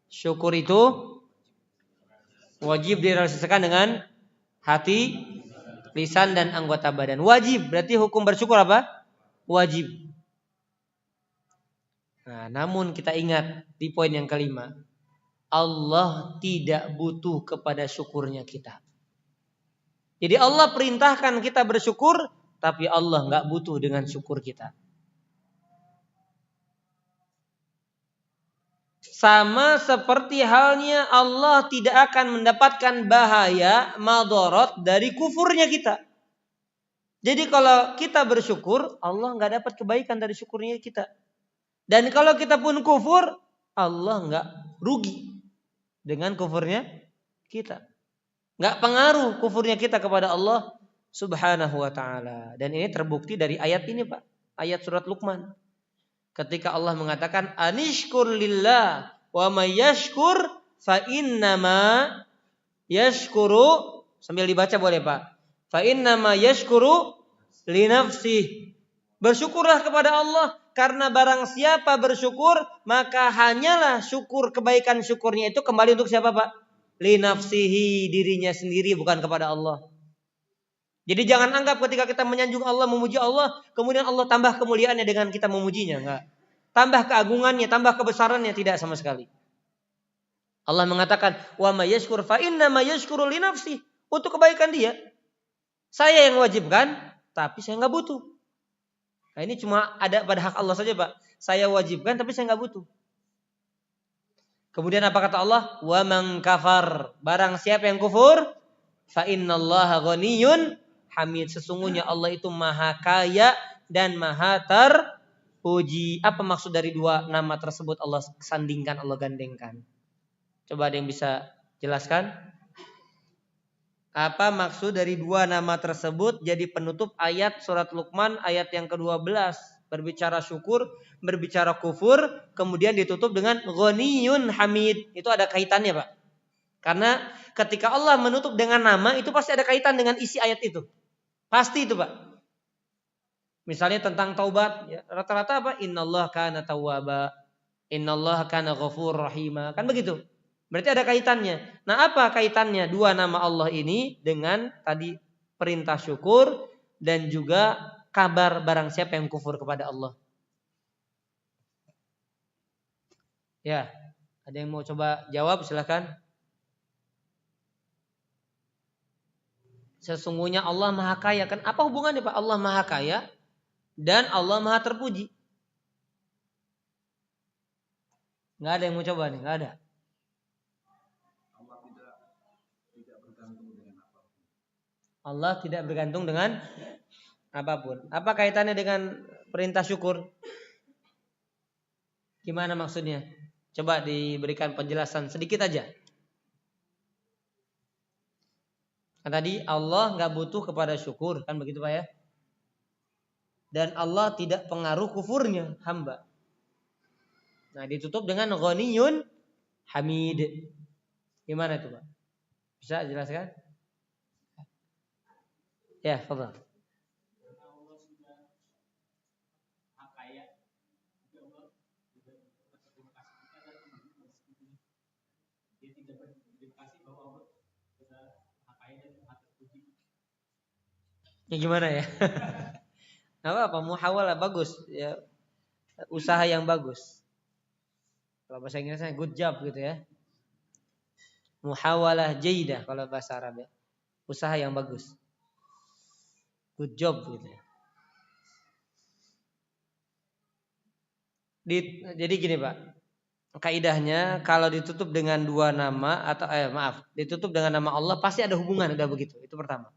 Syukur itu wajib direalisasikan dengan hati, lisan dan anggota badan. Wajib, berarti hukum bersyukur apa? Wajib. Nah, namun kita ingat di poin yang kelima, Allah tidak butuh kepada syukurnya kita. Jadi Allah perintahkan kita bersyukur, tapi Allah nggak butuh dengan syukur kita. Sama seperti halnya Allah tidak akan mendapatkan bahaya, madarat dari kufurnya kita. Jadi kalau kita bersyukur, Allah nggak dapat kebaikan dari syukurnya kita. Dan kalau kita pun kufur, Allah nggak rugi dengan kufurnya kita. Nggak pengaruh kufurnya kita kepada Allah Subhanahu wa ta'ala. Dan ini terbukti dari ayat ini, Pak. Ayat surat Luqman. Ketika Allah mengatakan anishkur lillah wa may yashkur fa innama yashkuru, sambil dibaca boleh, Pak. Fa innama yashkuru li nafsih. Bersyukurlah kepada Allah karena barang siapa bersyukur maka hanyalah syukur, kebaikan syukurnya itu kembali untuk siapa, Pak? Li nafsihi, dirinya sendiri, bukan kepada Allah. Jadi jangan anggap ketika kita menyanjung Allah, memuji Allah, kemudian Allah tambah kemuliaannya dengan kita memujinya, enggak. Tambah keagungannya, tambah kebesarannya, tidak sama sekali. Allah mengatakan, "Wa may yashkur fa inna ma yashkuru li nafsi." Untuk kebaikan dia. Saya yang wajibkan, tapi saya enggak butuh. Nah, ini cuma ada pada hak Allah saja, Pak. Saya wajibkan tapi saya enggak butuh. Kemudian apa kata Allah? "Wa man kafar." Barang siapa yang kufur, fa innallaha ghaniyyun hamid. Sesungguhnya Allah itu maha kaya dan maha terpuji. Apa maksud dari dua nama tersebut Allah sandingkan, Allah gandengkan? Coba ada yang bisa jelaskan? Apa maksud dari dua nama tersebut jadi penutup ayat surat Luqman ayat yang ke-12? Berbicara syukur, berbicara kufur, kemudian ditutup dengan ghaniyun hamid. Itu ada kaitannya, Pak. Karena ketika Allah menutup dengan nama, itu pasti ada kaitan dengan isi ayat itu. Pasti itu, Pak. Misalnya tentang taubat, ya, rata-rata apa? Innallaha kana tawwaba, innallaha kana ghafurur rahima. Kan begitu. Berarti ada kaitannya. Nah, apa kaitannya dua nama Allah ini dengan tadi perintah syukur dan juga kabar barang siapa yang kufur kepada Allah? Ya, ada yang mau coba jawab, silakan. Sesungguhnya Allah maha kaya. Kan apa hubungannya, Pak? Allah maha kaya dan Allah maha terpuji. Nggak ada yang mau coba nih, nggak ada. Allah tidak bergantung dengan apapun. Apa kaitannya dengan perintah syukur? Gimana maksudnya? Coba diberikan penjelasan sedikit aja. Kan tadi Allah nggak butuh kepada syukur, kan begitu, Pak ya? Dan Allah tidak pengaruh kufurnya hamba. Nah, ditutup dengan ghaniyun hamid. Gimana itu, Pak? Bisa jelaskan? Ya, fadhal. Ya gimana ya? Nggak apa-apa, muhawalah bagus ya, usaha yang bagus. Kalau bahasa Inggrisnya good job gitu ya. Muhawalah jaidah kalau bahasa Arab ya. Usaha yang bagus. Good job gitu ya. Jadi gini, Pak. Kaidahnya kalau ditutup dengan dua nama atau ditutup dengan nama Allah pasti ada hubungan, udah begitu. Itu pertama.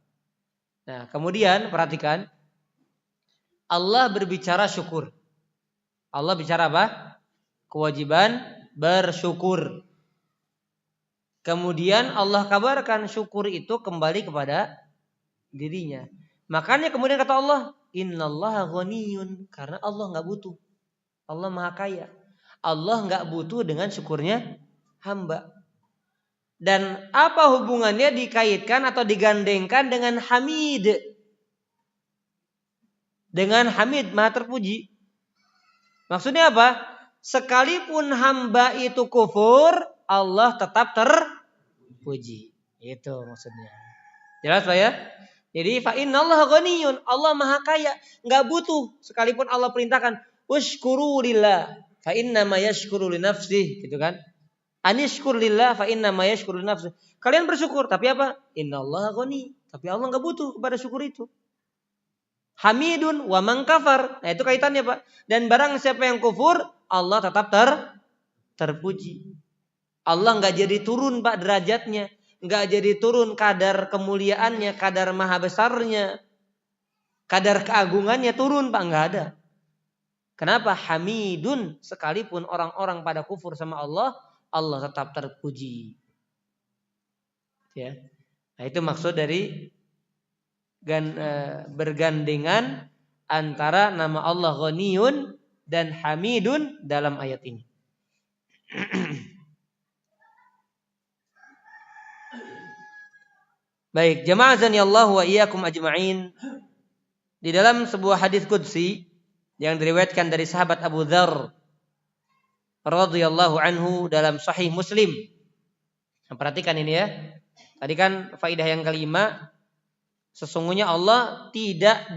Nah, kemudian perhatikan Allah berbicara syukur. Allah bicara apa? Kewajiban bersyukur. Kemudian Allah kabarkan syukur itu kembali kepada dirinya. Makanya kemudian kata Allah, innallaha ghaniyun, karena Allah enggak butuh. Allah maha kaya. Allah enggak butuh dengan syukurnya hamba. Dan apa hubungannya dikaitkan atau digandengkan dengan Hamid? Dengan Hamid, maha terpuji. Maksudnya apa? Sekalipun hamba itu kufur, Allah tetap terpuji. Itu maksudnya. Jelas, Pak ya? Jadi fa innallaha ghaniyun, Allah maha kaya, enggak butuh sekalipun Allah perintahkan usykuru lillah fa inna ma yashkuru li nafsihi, gitu kan? Anishkur lillah fa inna ma yashkuru li nafsihi. Kalian bersyukur, tapi apa? Innallaha ghani, tapi Allah enggak butuh kepada syukur itu. Hamidun wa man kafar. Nah, itu kaitannya, Pak. Dan barang siapa yang kufur, Allah tetap terpuji. Allah enggak jadi turun, Pak, derajatnya. Enggak jadi turun kadar kemuliaannya, kadar maha besarnya. kadar keagungannya turun, Pak, enggak ada. Kenapa? Hamidun, sekalipun orang-orang pada kufur sama Allah, Allah tetap terpuji. Ya. Nah, itu maksud dari bergandengan antara nama Allah Ghaniyun dan Hamidun dalam ayat ini. Baik, jamaah azanillahu wa iyyakum ajma'in. Di dalam sebuah hadis qudsi yang diriwayatkan dari sahabat Abu Dzar radhiyallahu anhu dalam Sahih Muslim. Perhatikan ini ya. Tadi kan faidah yang kelima, sesungguhnya Allah tidak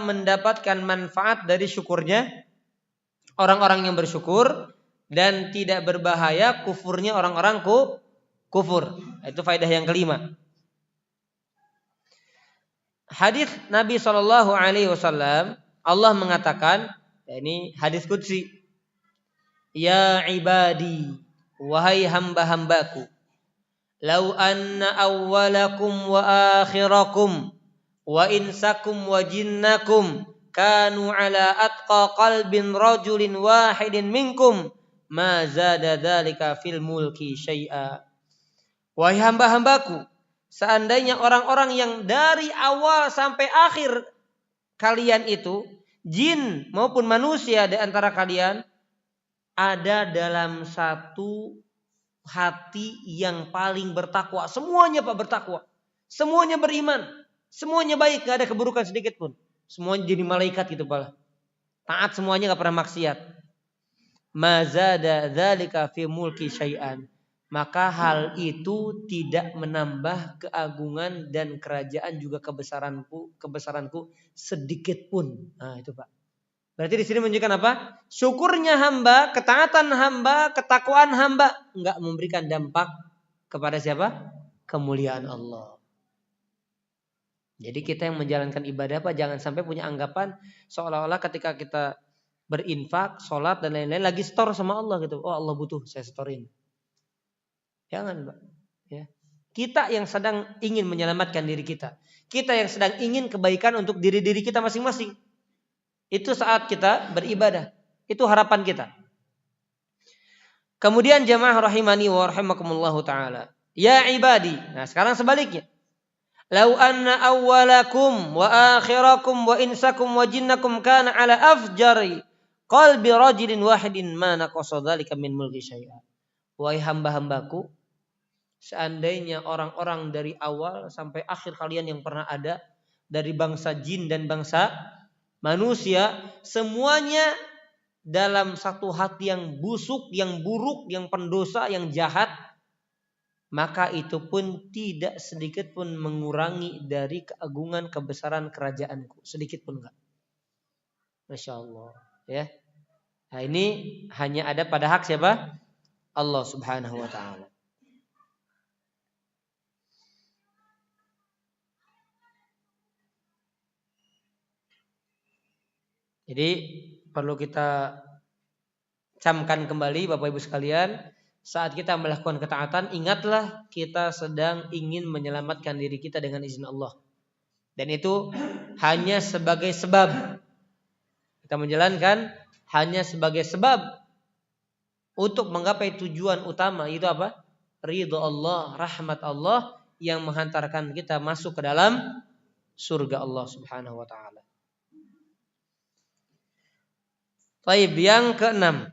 mendapatkan manfaat dari syukurnya orang-orang yang bersyukur, dan tidak berbahaya kufurnya orang-orang kufur. Itu faedah yang kelima. Hadis Nabi SAW, Allah mengatakan, ini hadis qudsi, ya ibadi, wahai hamba-hambaku, lau anna awwalakum wa akhirakum wa insakum wa jinnakum kanu ala atqa qalbin rajulin wahidin minkum ma zada dzalika fil mulki syai'a. Wahai hamba-hambaku, seandainya orang-orang yang dari awal sampai akhir kalian itu, jin maupun manusia di antara kalian, ada dalam satu hati yang paling bertakwa. Semuanya Pak bertakwa. Semuanya beriman. Semuanya baik, gak ada keburukan sedikit pun. Semuanya jadi malaikat gitu Pak. Taat semuanya, gak pernah maksiat. Ma zada dzalika fi mulki syai'an. Maka hal itu tidak menambah keagungan dan kerajaan juga kebesaranku sedikit pun. Nah, itu Pak. Berarti di sini menunjukkan apa? Syukurnya hamba, ketaatan hamba, ketakwaan hamba enggak memberikan dampak kepada siapa? Kemuliaan Allah. Jadi kita yang menjalankan ibadah Pak, jangan sampai punya anggapan seolah-olah ketika kita berinfak, sholat dan lain-lain lagi store sama Allah gitu. Oh Allah butuh, saya storein. Jangan Pak. Ya. Kita yang sedang ingin menyelamatkan diri kita. Kita yang sedang ingin kebaikan untuk diri-diri kita masing-masing. Itu saat kita beribadah. Itu harapan kita. Kemudian jamaah rahimani wa rahimakumullahu ta'ala. Ya ibadi. Nah sekarang sebaliknya. Lau anna awwalakum wa akhirakum wa insakum wa jinnakum kana ala afjari qalbi rajulin wahidin ma naqasa dzalika min mulki syai'a. Wahai hamba-hambaku, seandainya orang-orang dari awal sampai akhir kalian yang pernah ada, dari bangsa jin dan bangsa manusia, semuanya dalam satu hati yang busuk, yang buruk, yang pendosa, yang jahat, maka itu pun tidak sedikit pun mengurangi dari keagungan kebesaran kerajaanku. Sedikit pun enggak. Masya Allah. Ya. Nah ini hanya ada pada hak siapa? Allah subhanahu wa ta'ala. Jadi perlu kita camkan kembali Bapak Ibu sekalian, saat kita melakukan ketaatan, ingatlah kita sedang ingin menyelamatkan diri kita dengan izin Allah. Dan itu hanya sebagai sebab. Kita menjalankan hanya sebagai sebab untuk menggapai tujuan utama, itu apa? Ridho Allah, rahmat Allah yang menghantarkan kita masuk ke dalam surga Allah subhanahu wa ta'ala. Baik, yang keenam.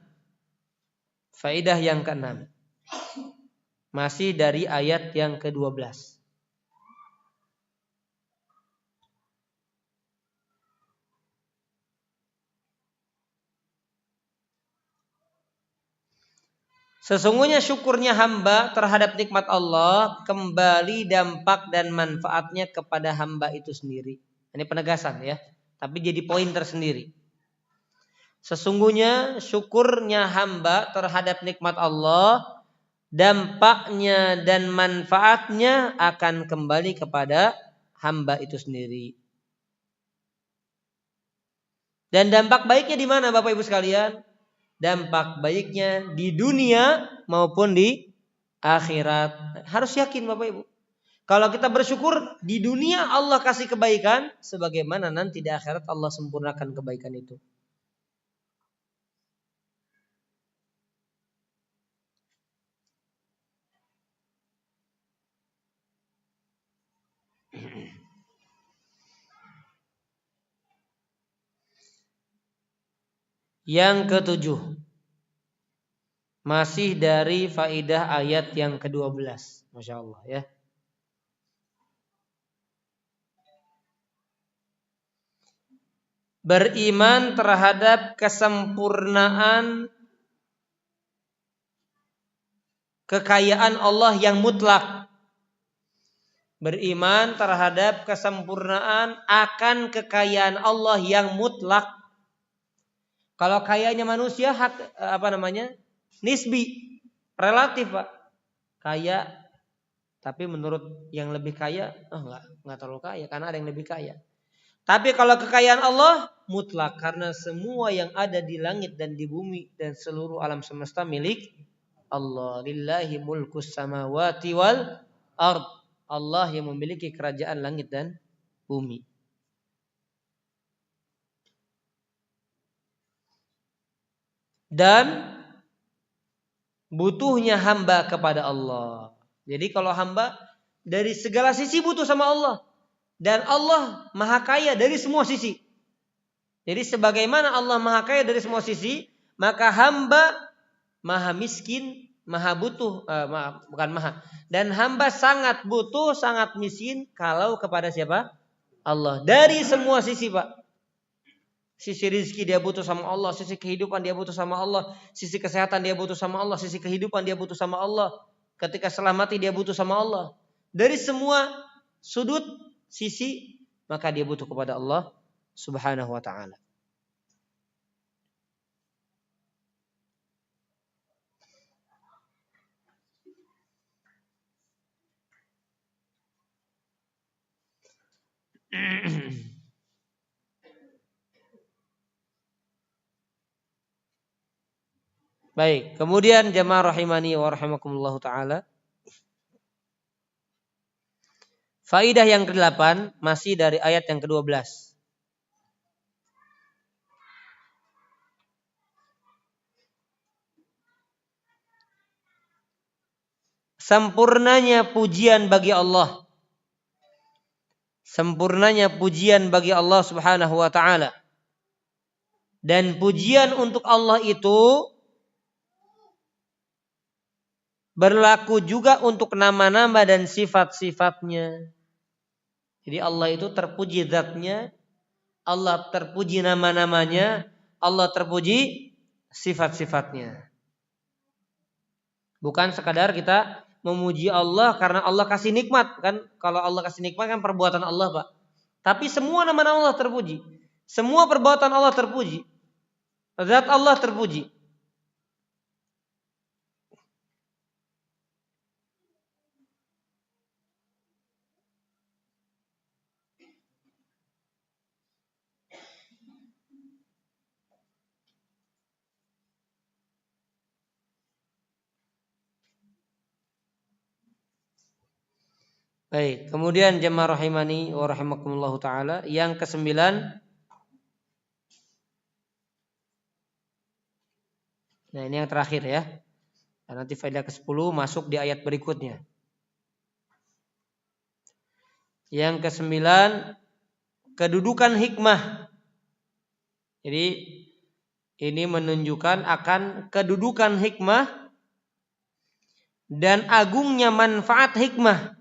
Faedah yang keenam. Masih dari ayat yang ke-12. Sesungguhnya syukurnya hamba terhadap nikmat Allah kembali dampak dan manfaatnya kepada hamba itu sendiri. Ini penegasan ya, tapi jadi poin tersendiri. Sesungguhnya syukurnya hamba terhadap nikmat Allah, dampaknya dan manfaatnya akan kembali kepada hamba itu sendiri. Dan dampak baiknya di mana Bapak Ibu sekalian? Dampak baiknya di dunia maupun di akhirat. Harus yakin Bapak Ibu. Kalau kita bersyukur di dunia Allah kasih kebaikan, sebagaimana nanti di akhirat Allah sempurnakan kebaikan itu. Yang ketujuh, masih dari faidah ayat yang ke-12. Masya Allah ya. Beriman terhadap kesempurnaan kekayaan Allah yang mutlak. Beriman terhadap kesempurnaan akan kekayaan Allah yang mutlak. Kalau kayanya manusia nisbi, relatif, Pak. Kaya tapi menurut yang lebih kaya, enggak terlalu kaya karena ada yang lebih kaya. Tapi kalau kekayaan Allah mutlak karena semua yang ada di langit dan di bumi dan seluruh alam semesta milik Allah. Lillahi mulkus samawati wal ard. Allah yang memiliki kerajaan langit dan bumi. Dan butuhnya hamba kepada Allah. Jadi kalau hamba dari segala sisi butuh sama Allah. Dan Allah maha kaya dari semua sisi. Jadi sebagaimana Allah maha kaya dari semua sisi, maka hamba maha miskin, maha butuh, bukan maha. Dan hamba sangat butuh, sangat miskin kalau kepada siapa? Allah. Dari semua sisi, Pak. Sisi rizki dia butuh sama Allah, sisi kehidupan dia butuh sama Allah, sisi kesehatan dia butuh sama Allah, sisi kehidupan dia butuh sama Allah. Ketika selamati dia butuh sama Allah. Dari semua sudut sisi maka dia butuh kepada Allah Subhanahu wa taala. Baik, kemudian jamaah rahimani wa rahimakumullah taala. Faidah yang ke-8 masih dari ayat yang ke-12. Sempurnanya pujian bagi Allah. Sempurnanya pujian bagi Allah Subhanahu wa taala. Dan pujian untuk Allah itu berlaku juga untuk nama-nama dan sifat-sifatnya. Jadi Allah itu terpuji zatnya, Allah terpuji nama-namanya, Allah terpuji sifat-sifatnya. Bukan sekadar kita memuji Allah karena Allah kasih nikmat. Kan kalau Allah kasih nikmat kan perbuatan Allah, Pak. Tapi semua nama-nama Allah terpuji. Semua perbuatan Allah terpuji. Zat Allah terpuji. Baik, kemudian jemaah rahimani wa rahimakumullah taala, yang ke-9 nah ini yang terakhir ya. Dan nanti faedah ke-10 masuk di ayat berikutnya. Yang ke-9 kedudukan hikmah. Jadi ini menunjukkan akan kedudukan hikmah dan agungnya manfaat hikmah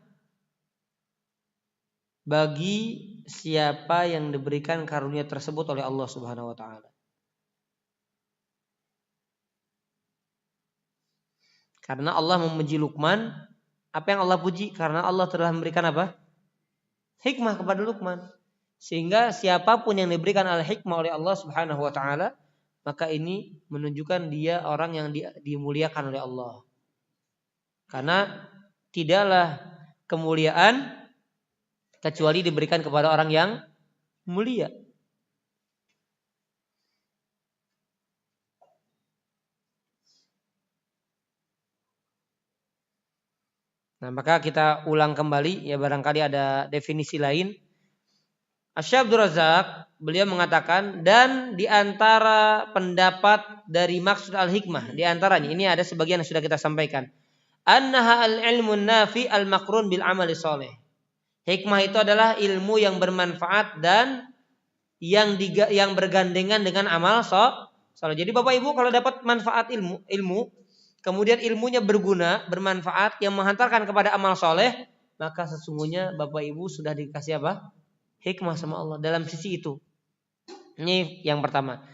bagi siapa yang diberikan karunia tersebut oleh Allah Subhanahu wa taala. Karena Allah memuji Luqman, apa yang Allah puji? Karena Allah telah memberikan apa? Hikmah kepada Luqman. Sehingga siapapun yang diberikan al-hikmah oleh Allah Subhanahu wa taala, maka ini menunjukkan dia orang yang dimuliakan oleh Allah. Karena tidaklah kemuliaan kecuali diberikan kepada orang yang mulia. Nah, maka kita ulang kembali ya, barangkali ada definisi lain. Asy-Syaikh Abdul Razak beliau mengatakan, dan di antara pendapat dari maksud al-hikmah, di antaranya ini ada sebagian yang sudah kita sampaikan. Annaha al-ilmun nafi al-maqrun bil amali shalih. Hikmah itu adalah ilmu yang bermanfaat dan yang bergandengan dengan amal shalih. Jadi Bapak Ibu kalau dapat manfaat ilmu, kemudian ilmunya berguna, bermanfaat, yang menghantarkan kepada amal soleh, maka sesungguhnya Bapak Ibu sudah dikasih apa? Hikmah sama Allah dalam sisi itu. Ini yang pertama.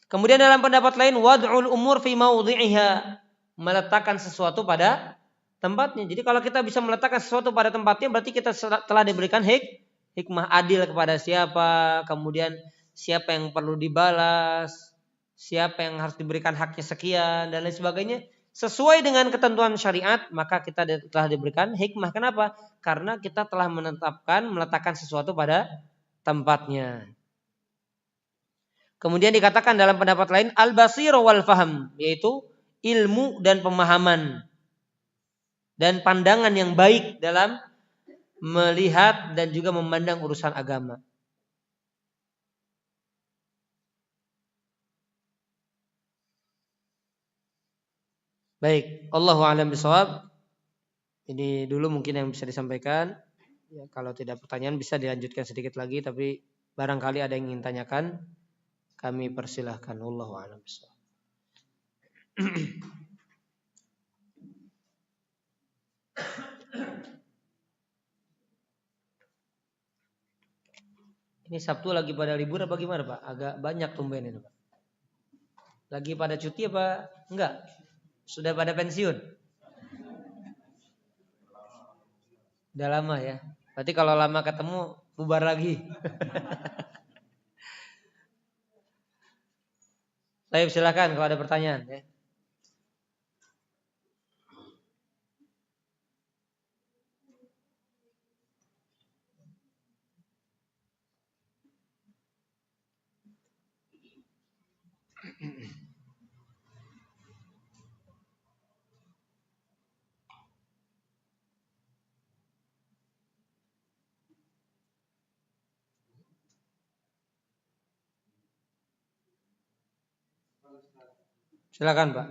Kemudian dalam pendapat lain, wad'ul umur fi maudhi'iha, meletakkan sesuatu pada tempatnya. Jadi kalau kita bisa meletakkan sesuatu pada tempatnya, berarti kita telah diberikan hikmah. Adil kepada siapa, kemudian siapa yang perlu dibalas, siapa yang harus diberikan haknya sekian, dan lain sebagainya. Sesuai dengan ketentuan syariat, maka kita telah diberikan hikmah. Kenapa? Karena kita telah meletakkan sesuatu pada tempatnya. Kemudian dikatakan dalam pendapat lain, al-basir wal faham, yaitu ilmu dan pemahaman dan pandangan yang baik dalam melihat dan juga memandang urusan agama. Baik, Allahu a'lam bishawab. Ini dulu mungkin yang bisa disampaikan. Ya, kalau tidak pertanyaan bisa dilanjutkan sedikit lagi, tapi barangkali ada yang ingin tanyakan, kami persilahkan. Allahu a'lam bishawab. Ini Sabtu lagi pada libur apa gimana Pak? Agak banyak tumben ini Pak. Lagi pada cuti apa enggak? Sudah pada pensiun? Udah lama ya. Berarti kalau lama ketemu bubar lagi. Saya silakan kalau ada pertanyaan ya. Silakan Pak.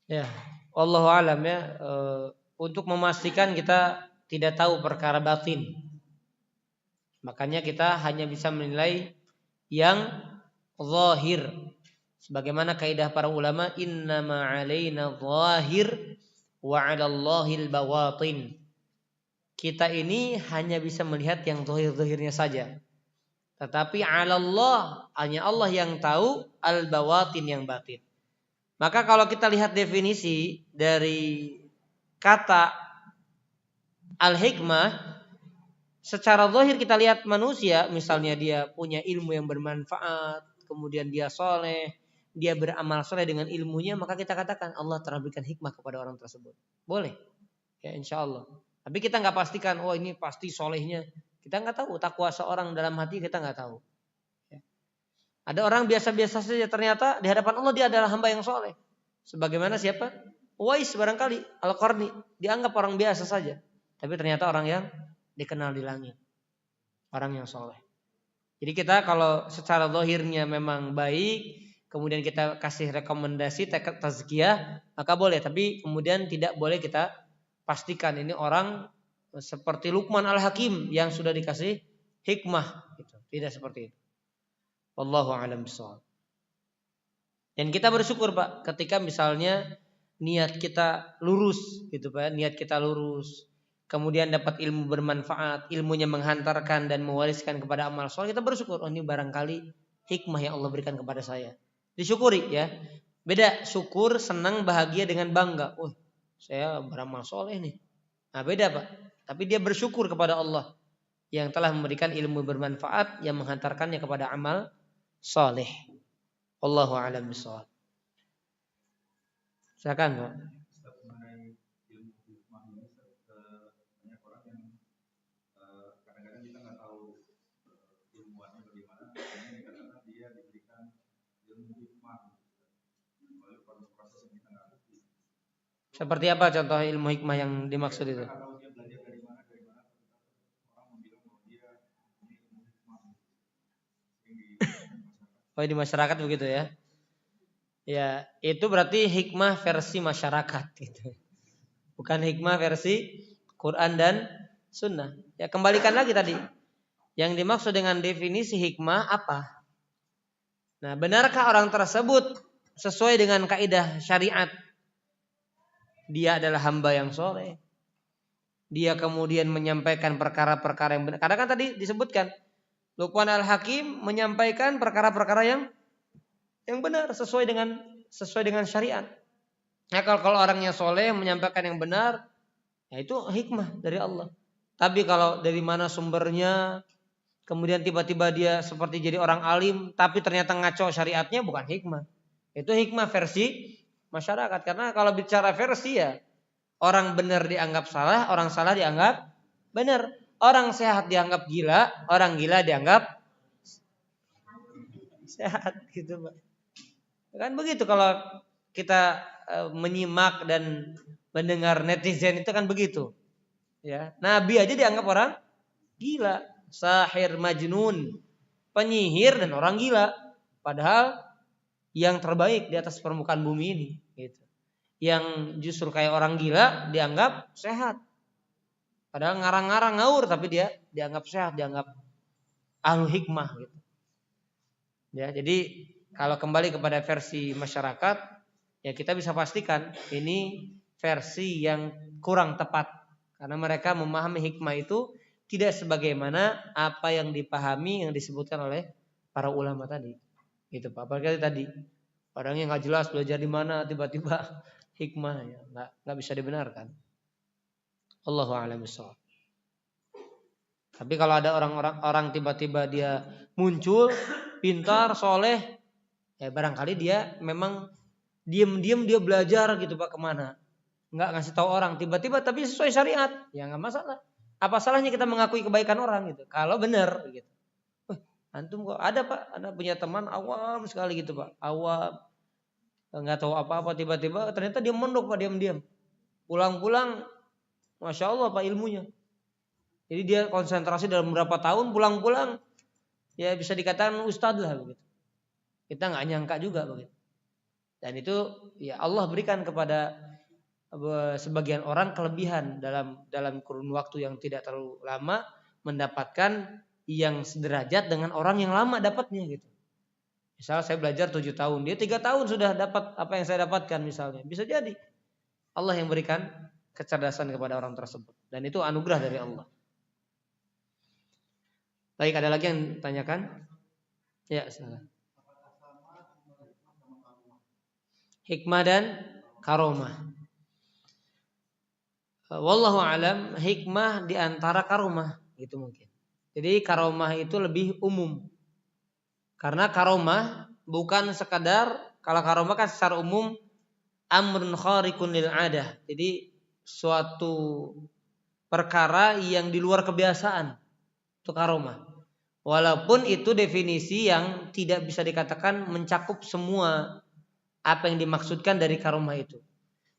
Ya, wallahu alam ya. Untuk memastikan kita tidak tahu perkara batin, makanya kita hanya bisa menilai yang zahir. Sebagaimana kaidah para ulama, innama 'alaina zahir wa 'alallahil bawatin. Kita ini hanya bisa melihat yang zahir-zahirnya saja. Tetapi 'alallah, hanya Allah yang tahu al-bawatin, yang batin. Maka kalau kita lihat definisi dari kata al-hikmah, secara zahir kita lihat manusia, misalnya dia punya ilmu yang bermanfaat, kemudian dia soleh, dia beramal soleh dengan ilmunya, maka kita katakan Allah telah berikan hikmah kepada orang tersebut. Boleh, ya insya Allah. Tapi kita nggak pastikan, oh ini pasti solehnya. Kita nggak tahu takwa seorang dalam hati, kita nggak tahu. Ada orang biasa-biasa saja, ternyata di hadapan Allah dia adalah hamba yang soleh. Sebagaimana siapa? Uwais barangkali Al-Qarni, dianggap orang biasa saja, tapi ternyata orang yang dikenal di langit, orang yang soleh. Jadi kita kalau secara zahirnya memang baik, kemudian kita kasih rekomendasi tazkiyah, maka boleh. Tapi kemudian tidak boleh kita pastikan ini orang seperti Luqman Al-Hakim yang sudah dikasih hikmah. Tidak seperti itu. Wallahu a'lam bishawab. Dan kita bersyukur Pak, ketika misalnya niat kita lurus, gitu Pak, niat kita lurus, kemudian dapat ilmu bermanfaat, ilmunya menghantarkan dan mewariskan kepada amal soleh, kita bersyukur, oh ini barangkali hikmah yang Allah berikan kepada saya. Disyukuri ya. Beda syukur, senang, bahagia dengan bangga. Oh, saya beramal soleh nih. Nah beda Pak. Tapi dia bersyukur kepada Allah yang telah memberikan ilmu bermanfaat yang menghantarkannya kepada amal soleh. Wallahu a'lam bishawab. Silakan Pak. Seperti apa contoh ilmu hikmah yang dimaksud itu? Oh, di masyarakat begitu ya? Ya, itu berarti hikmah versi masyarakat gitu. Bukan hikmah versi Quran dan Sunnah. Ya, kembalikan lagi tadi. Yang dimaksud dengan definisi hikmah apa? Nah, benarkah orang tersebut sesuai dengan kaidah syariat? Dia adalah hamba yang soleh. Dia kemudian menyampaikan perkara-perkara yang benar. Karena kan tadi disebutkan Luqman Al-Hakim menyampaikan perkara-perkara yang benar sesuai dengan syariat. Nah, kalau orangnya soleh menyampaikan yang benar, ya itu hikmah dari Allah. Tapi kalau dari mana sumbernya, kemudian tiba-tiba dia seperti jadi orang alim, tapi ternyata ngaco syariatnya, bukan hikmah. Itu hikmah versi masyarakat. Karena kalau bicara versi ya, orang benar dianggap salah, orang salah dianggap benar. Orang sehat dianggap gila, orang gila dianggap sehat gitu, Pak. Kan begitu kalau kita menyimak dan mendengar netizen itu kan begitu. Ya, Nabi aja dianggap orang gila, sahir, majnun, penyihir dan orang gila. Padahal yang terbaik di atas permukaan bumi ini gitu. Yang justru kayak orang gila dianggap sehat. Padahal ngarang-ngarang ngawur tapi dia dianggap sehat, dianggap ahlu hikmah gitu. Ya, jadi kalau kembali kepada versi masyarakat, ya kita bisa pastikan ini versi yang kurang tepat karena mereka memahami hikmah itu tidak sebagaimana apa yang dipahami yang disebutkan oleh para ulama tadi. Gitu Pak. Apalagi tadi orangnya nggak jelas belajar di mana tiba-tiba hikmah ya nggak bisa dibenarkan. Allahu a'lam bishawab. Tapi kalau ada orang tiba-tiba dia muncul pintar, soleh, ya barangkali dia memang diam-diam dia belajar gitu Pak kemana. Nggak ngasih tahu orang tiba-tiba tapi sesuai syariat, ya nggak masalah. Apa salahnya kita mengakui kebaikan orang gitu? Kalau benar gitu. Antum kok ada Pak, ada punya teman awam sekali gitu Pak, awam, nggak tahu apa-apa tiba-tiba ternyata dia mondok Pak diam-diam. Pulang-pulang, masya Allah Pak ilmunya. Jadi dia konsentrasi dalam beberapa tahun, pulang-pulang ya bisa dikatakan ustadz lah begitu. Kita nggak nyangka juga begitu. Dan itu ya Allah berikan kepada sebagian orang kelebihan dalam kurun waktu yang tidak terlalu lama mendapatkan yang sederajat dengan orang yang lama dapatnya gitu. Misal saya belajar 7 tahun, dia 3 tahun sudah dapat apa yang saya dapatkan misalnya. Bisa jadi Allah yang berikan kecerdasan kepada orang tersebut dan itu anugerah dari Allah. Baik, ada lagi yang tanyakan? Ya, silakan. Hikmah dan karomah. Wallahu alam, hikmah di antara karomah gitu mungkin. Jadi karomah itu lebih umum. Karena karomah bukan sekadar, kalau karomah kan secara umum amrun khariqun lil adah. Jadi suatu perkara yang di luar kebiasaan. Itu karomah. Walaupun itu definisi yang tidak bisa dikatakan mencakup semua apa yang dimaksudkan dari karomah itu.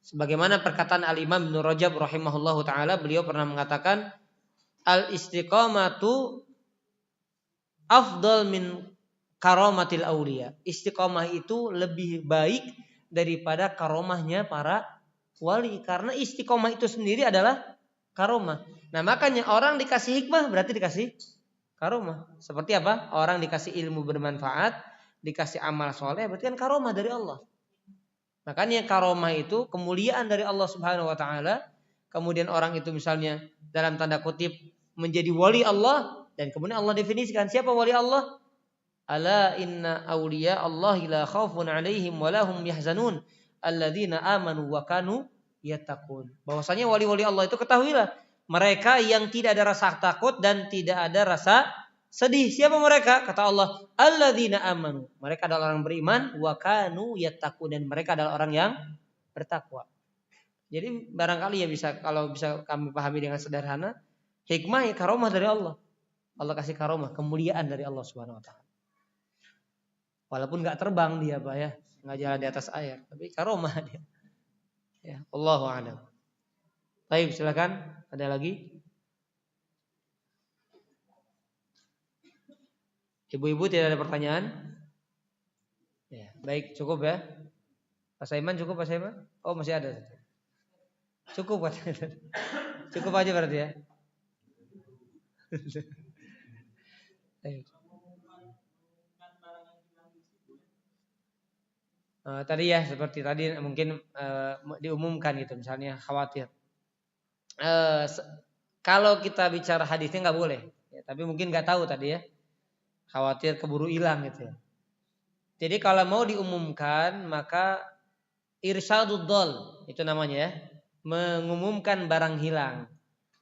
Sebagaimana perkataan Al-Imam Ibnu Rajab rahimahullahu taala, beliau pernah mengatakan al-istiqamatu afdal min karomatil aulia. Istiqamah itu lebih baik daripada karomahnya para wali karena istiqamah itu sendiri adalah karomah. Nah, makanya orang dikasih hikmah berarti dikasih karomah. Seperti apa? Orang dikasih ilmu bermanfaat, dikasih amal soleh, berarti kan karomah dari Allah. Makanya karomah itu kemuliaan dari Allah Subhanahu wa taala. Kemudian orang itu misalnya dalam tanda kutip menjadi wali Allah dan kemudian Allah definisikan siapa wali Allah? Ala inna awliya Allah la khaufun 'alaihim wa lahum yahzanun alladzina amanu wa kanu yattaqun. Bahwasanya wali-wali Allah itu ketahuilah mereka yang tidak ada rasa takut dan tidak ada rasa sedih. Siapa mereka? Kata Allah, alladzina amanu. Mereka adalah orang beriman, wa kanu yattaqun, dan mereka adalah orang yang bertakwa. Jadi barangkali ya kalau bisa kami pahami dengan sederhana, hikmah ya karomah dari Allah. Allah kasih karomah, kemuliaan dari Allah Subhanahu wa taala. Walaupun enggak terbang dia, Pak ya, enggak jalan di atas air, tapi karomah dia. Ya, Allahu a'lam. Baik, silakan. Ada lagi? Ibu-ibu tidak ada pertanyaan? Ya, baik, cukup ya. Pak Saiman cukup, Pak Saiman? Oh, masih ada. Cukup, Pak. Cukup aja berarti ya. Tadi ya seperti tadi mungkin diumumkan gitu, misalnya khawatir. Kalau kita bicara hadisnya nggak boleh, ya, tapi mungkin nggak tahu tadi ya, khawatir keburu hilang gitu ya. Jadi kalau mau diumumkan maka irsyadud dol itu namanya ya, mengumumkan barang hilang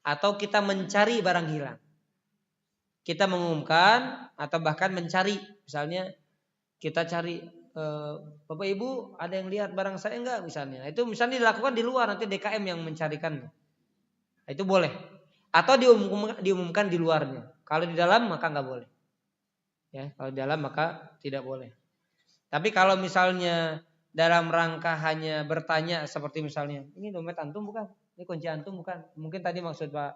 atau kita mencari barang hilang. Kita mengumumkan atau bahkan mencari, misalnya kita cari Bapak Ibu ada yang lihat barang saya enggak misalnya. Itu misalnya dilakukan di luar, nanti DKM yang mencarikan. Itu boleh. Atau diumumkan di luarnya. Kalau di dalam maka enggak boleh. Ya, kalau di dalam maka tidak boleh. Tapi kalau misalnya dalam rangka hanya bertanya seperti misalnya, ini dompet antum bukan? Ini kunci antum bukan? Mungkin tadi maksud Pak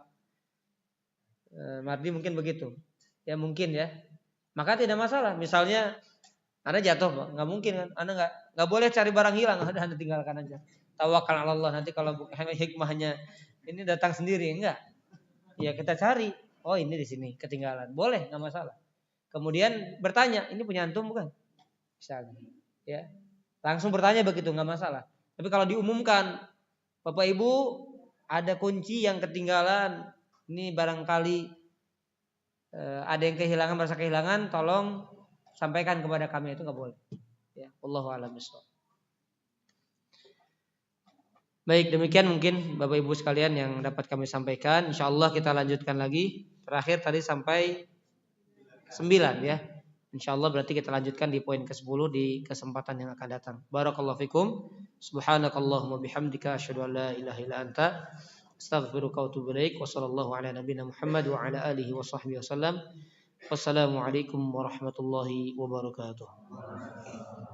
Mardi mungkin begitu. Ya mungkin ya. Maka tidak masalah. Misalnya Anda jatuh, Pak. Nggak mungkin kan? Anda nggak boleh cari barang hilang. Anda tinggalkan aja. Tawakal Allah. Nanti kalau hikmahnya ini datang sendiri, enggak? Ya kita cari. Oh ini di sini ketinggalan. Boleh, nggak masalah. Kemudian bertanya, ini punya antum bukan? Misalnya, ya langsung bertanya begitu, nggak masalah. Tapi kalau diumumkan, Bapak Ibu ada kunci yang ketinggalan. Ini barangkali ada yang kehilangan, merasa kehilangan, tolong sampaikan kepada kami, itu nggak boleh. Ya, Allahu a'lam bishawab. Baik, demikian mungkin Bapak Ibu sekalian yang dapat kami sampaikan. Insyaallah kita lanjutkan lagi. Terakhir tadi sampai 9 ya. Insyaallah berarti kita lanjutkan di poin ke-10 di kesempatan yang akan datang. Barakallahu fikum. Subhanakallahumma bihamdika asyhadu an la ilaha illa anta astaghfiruka wa atubu ilaik. Wa sallallahu ala nabiyyina Muhammad wa ala alihi wa sahbihi wasallam. Wassalamualaikum warahmatullahi wabarakatuh.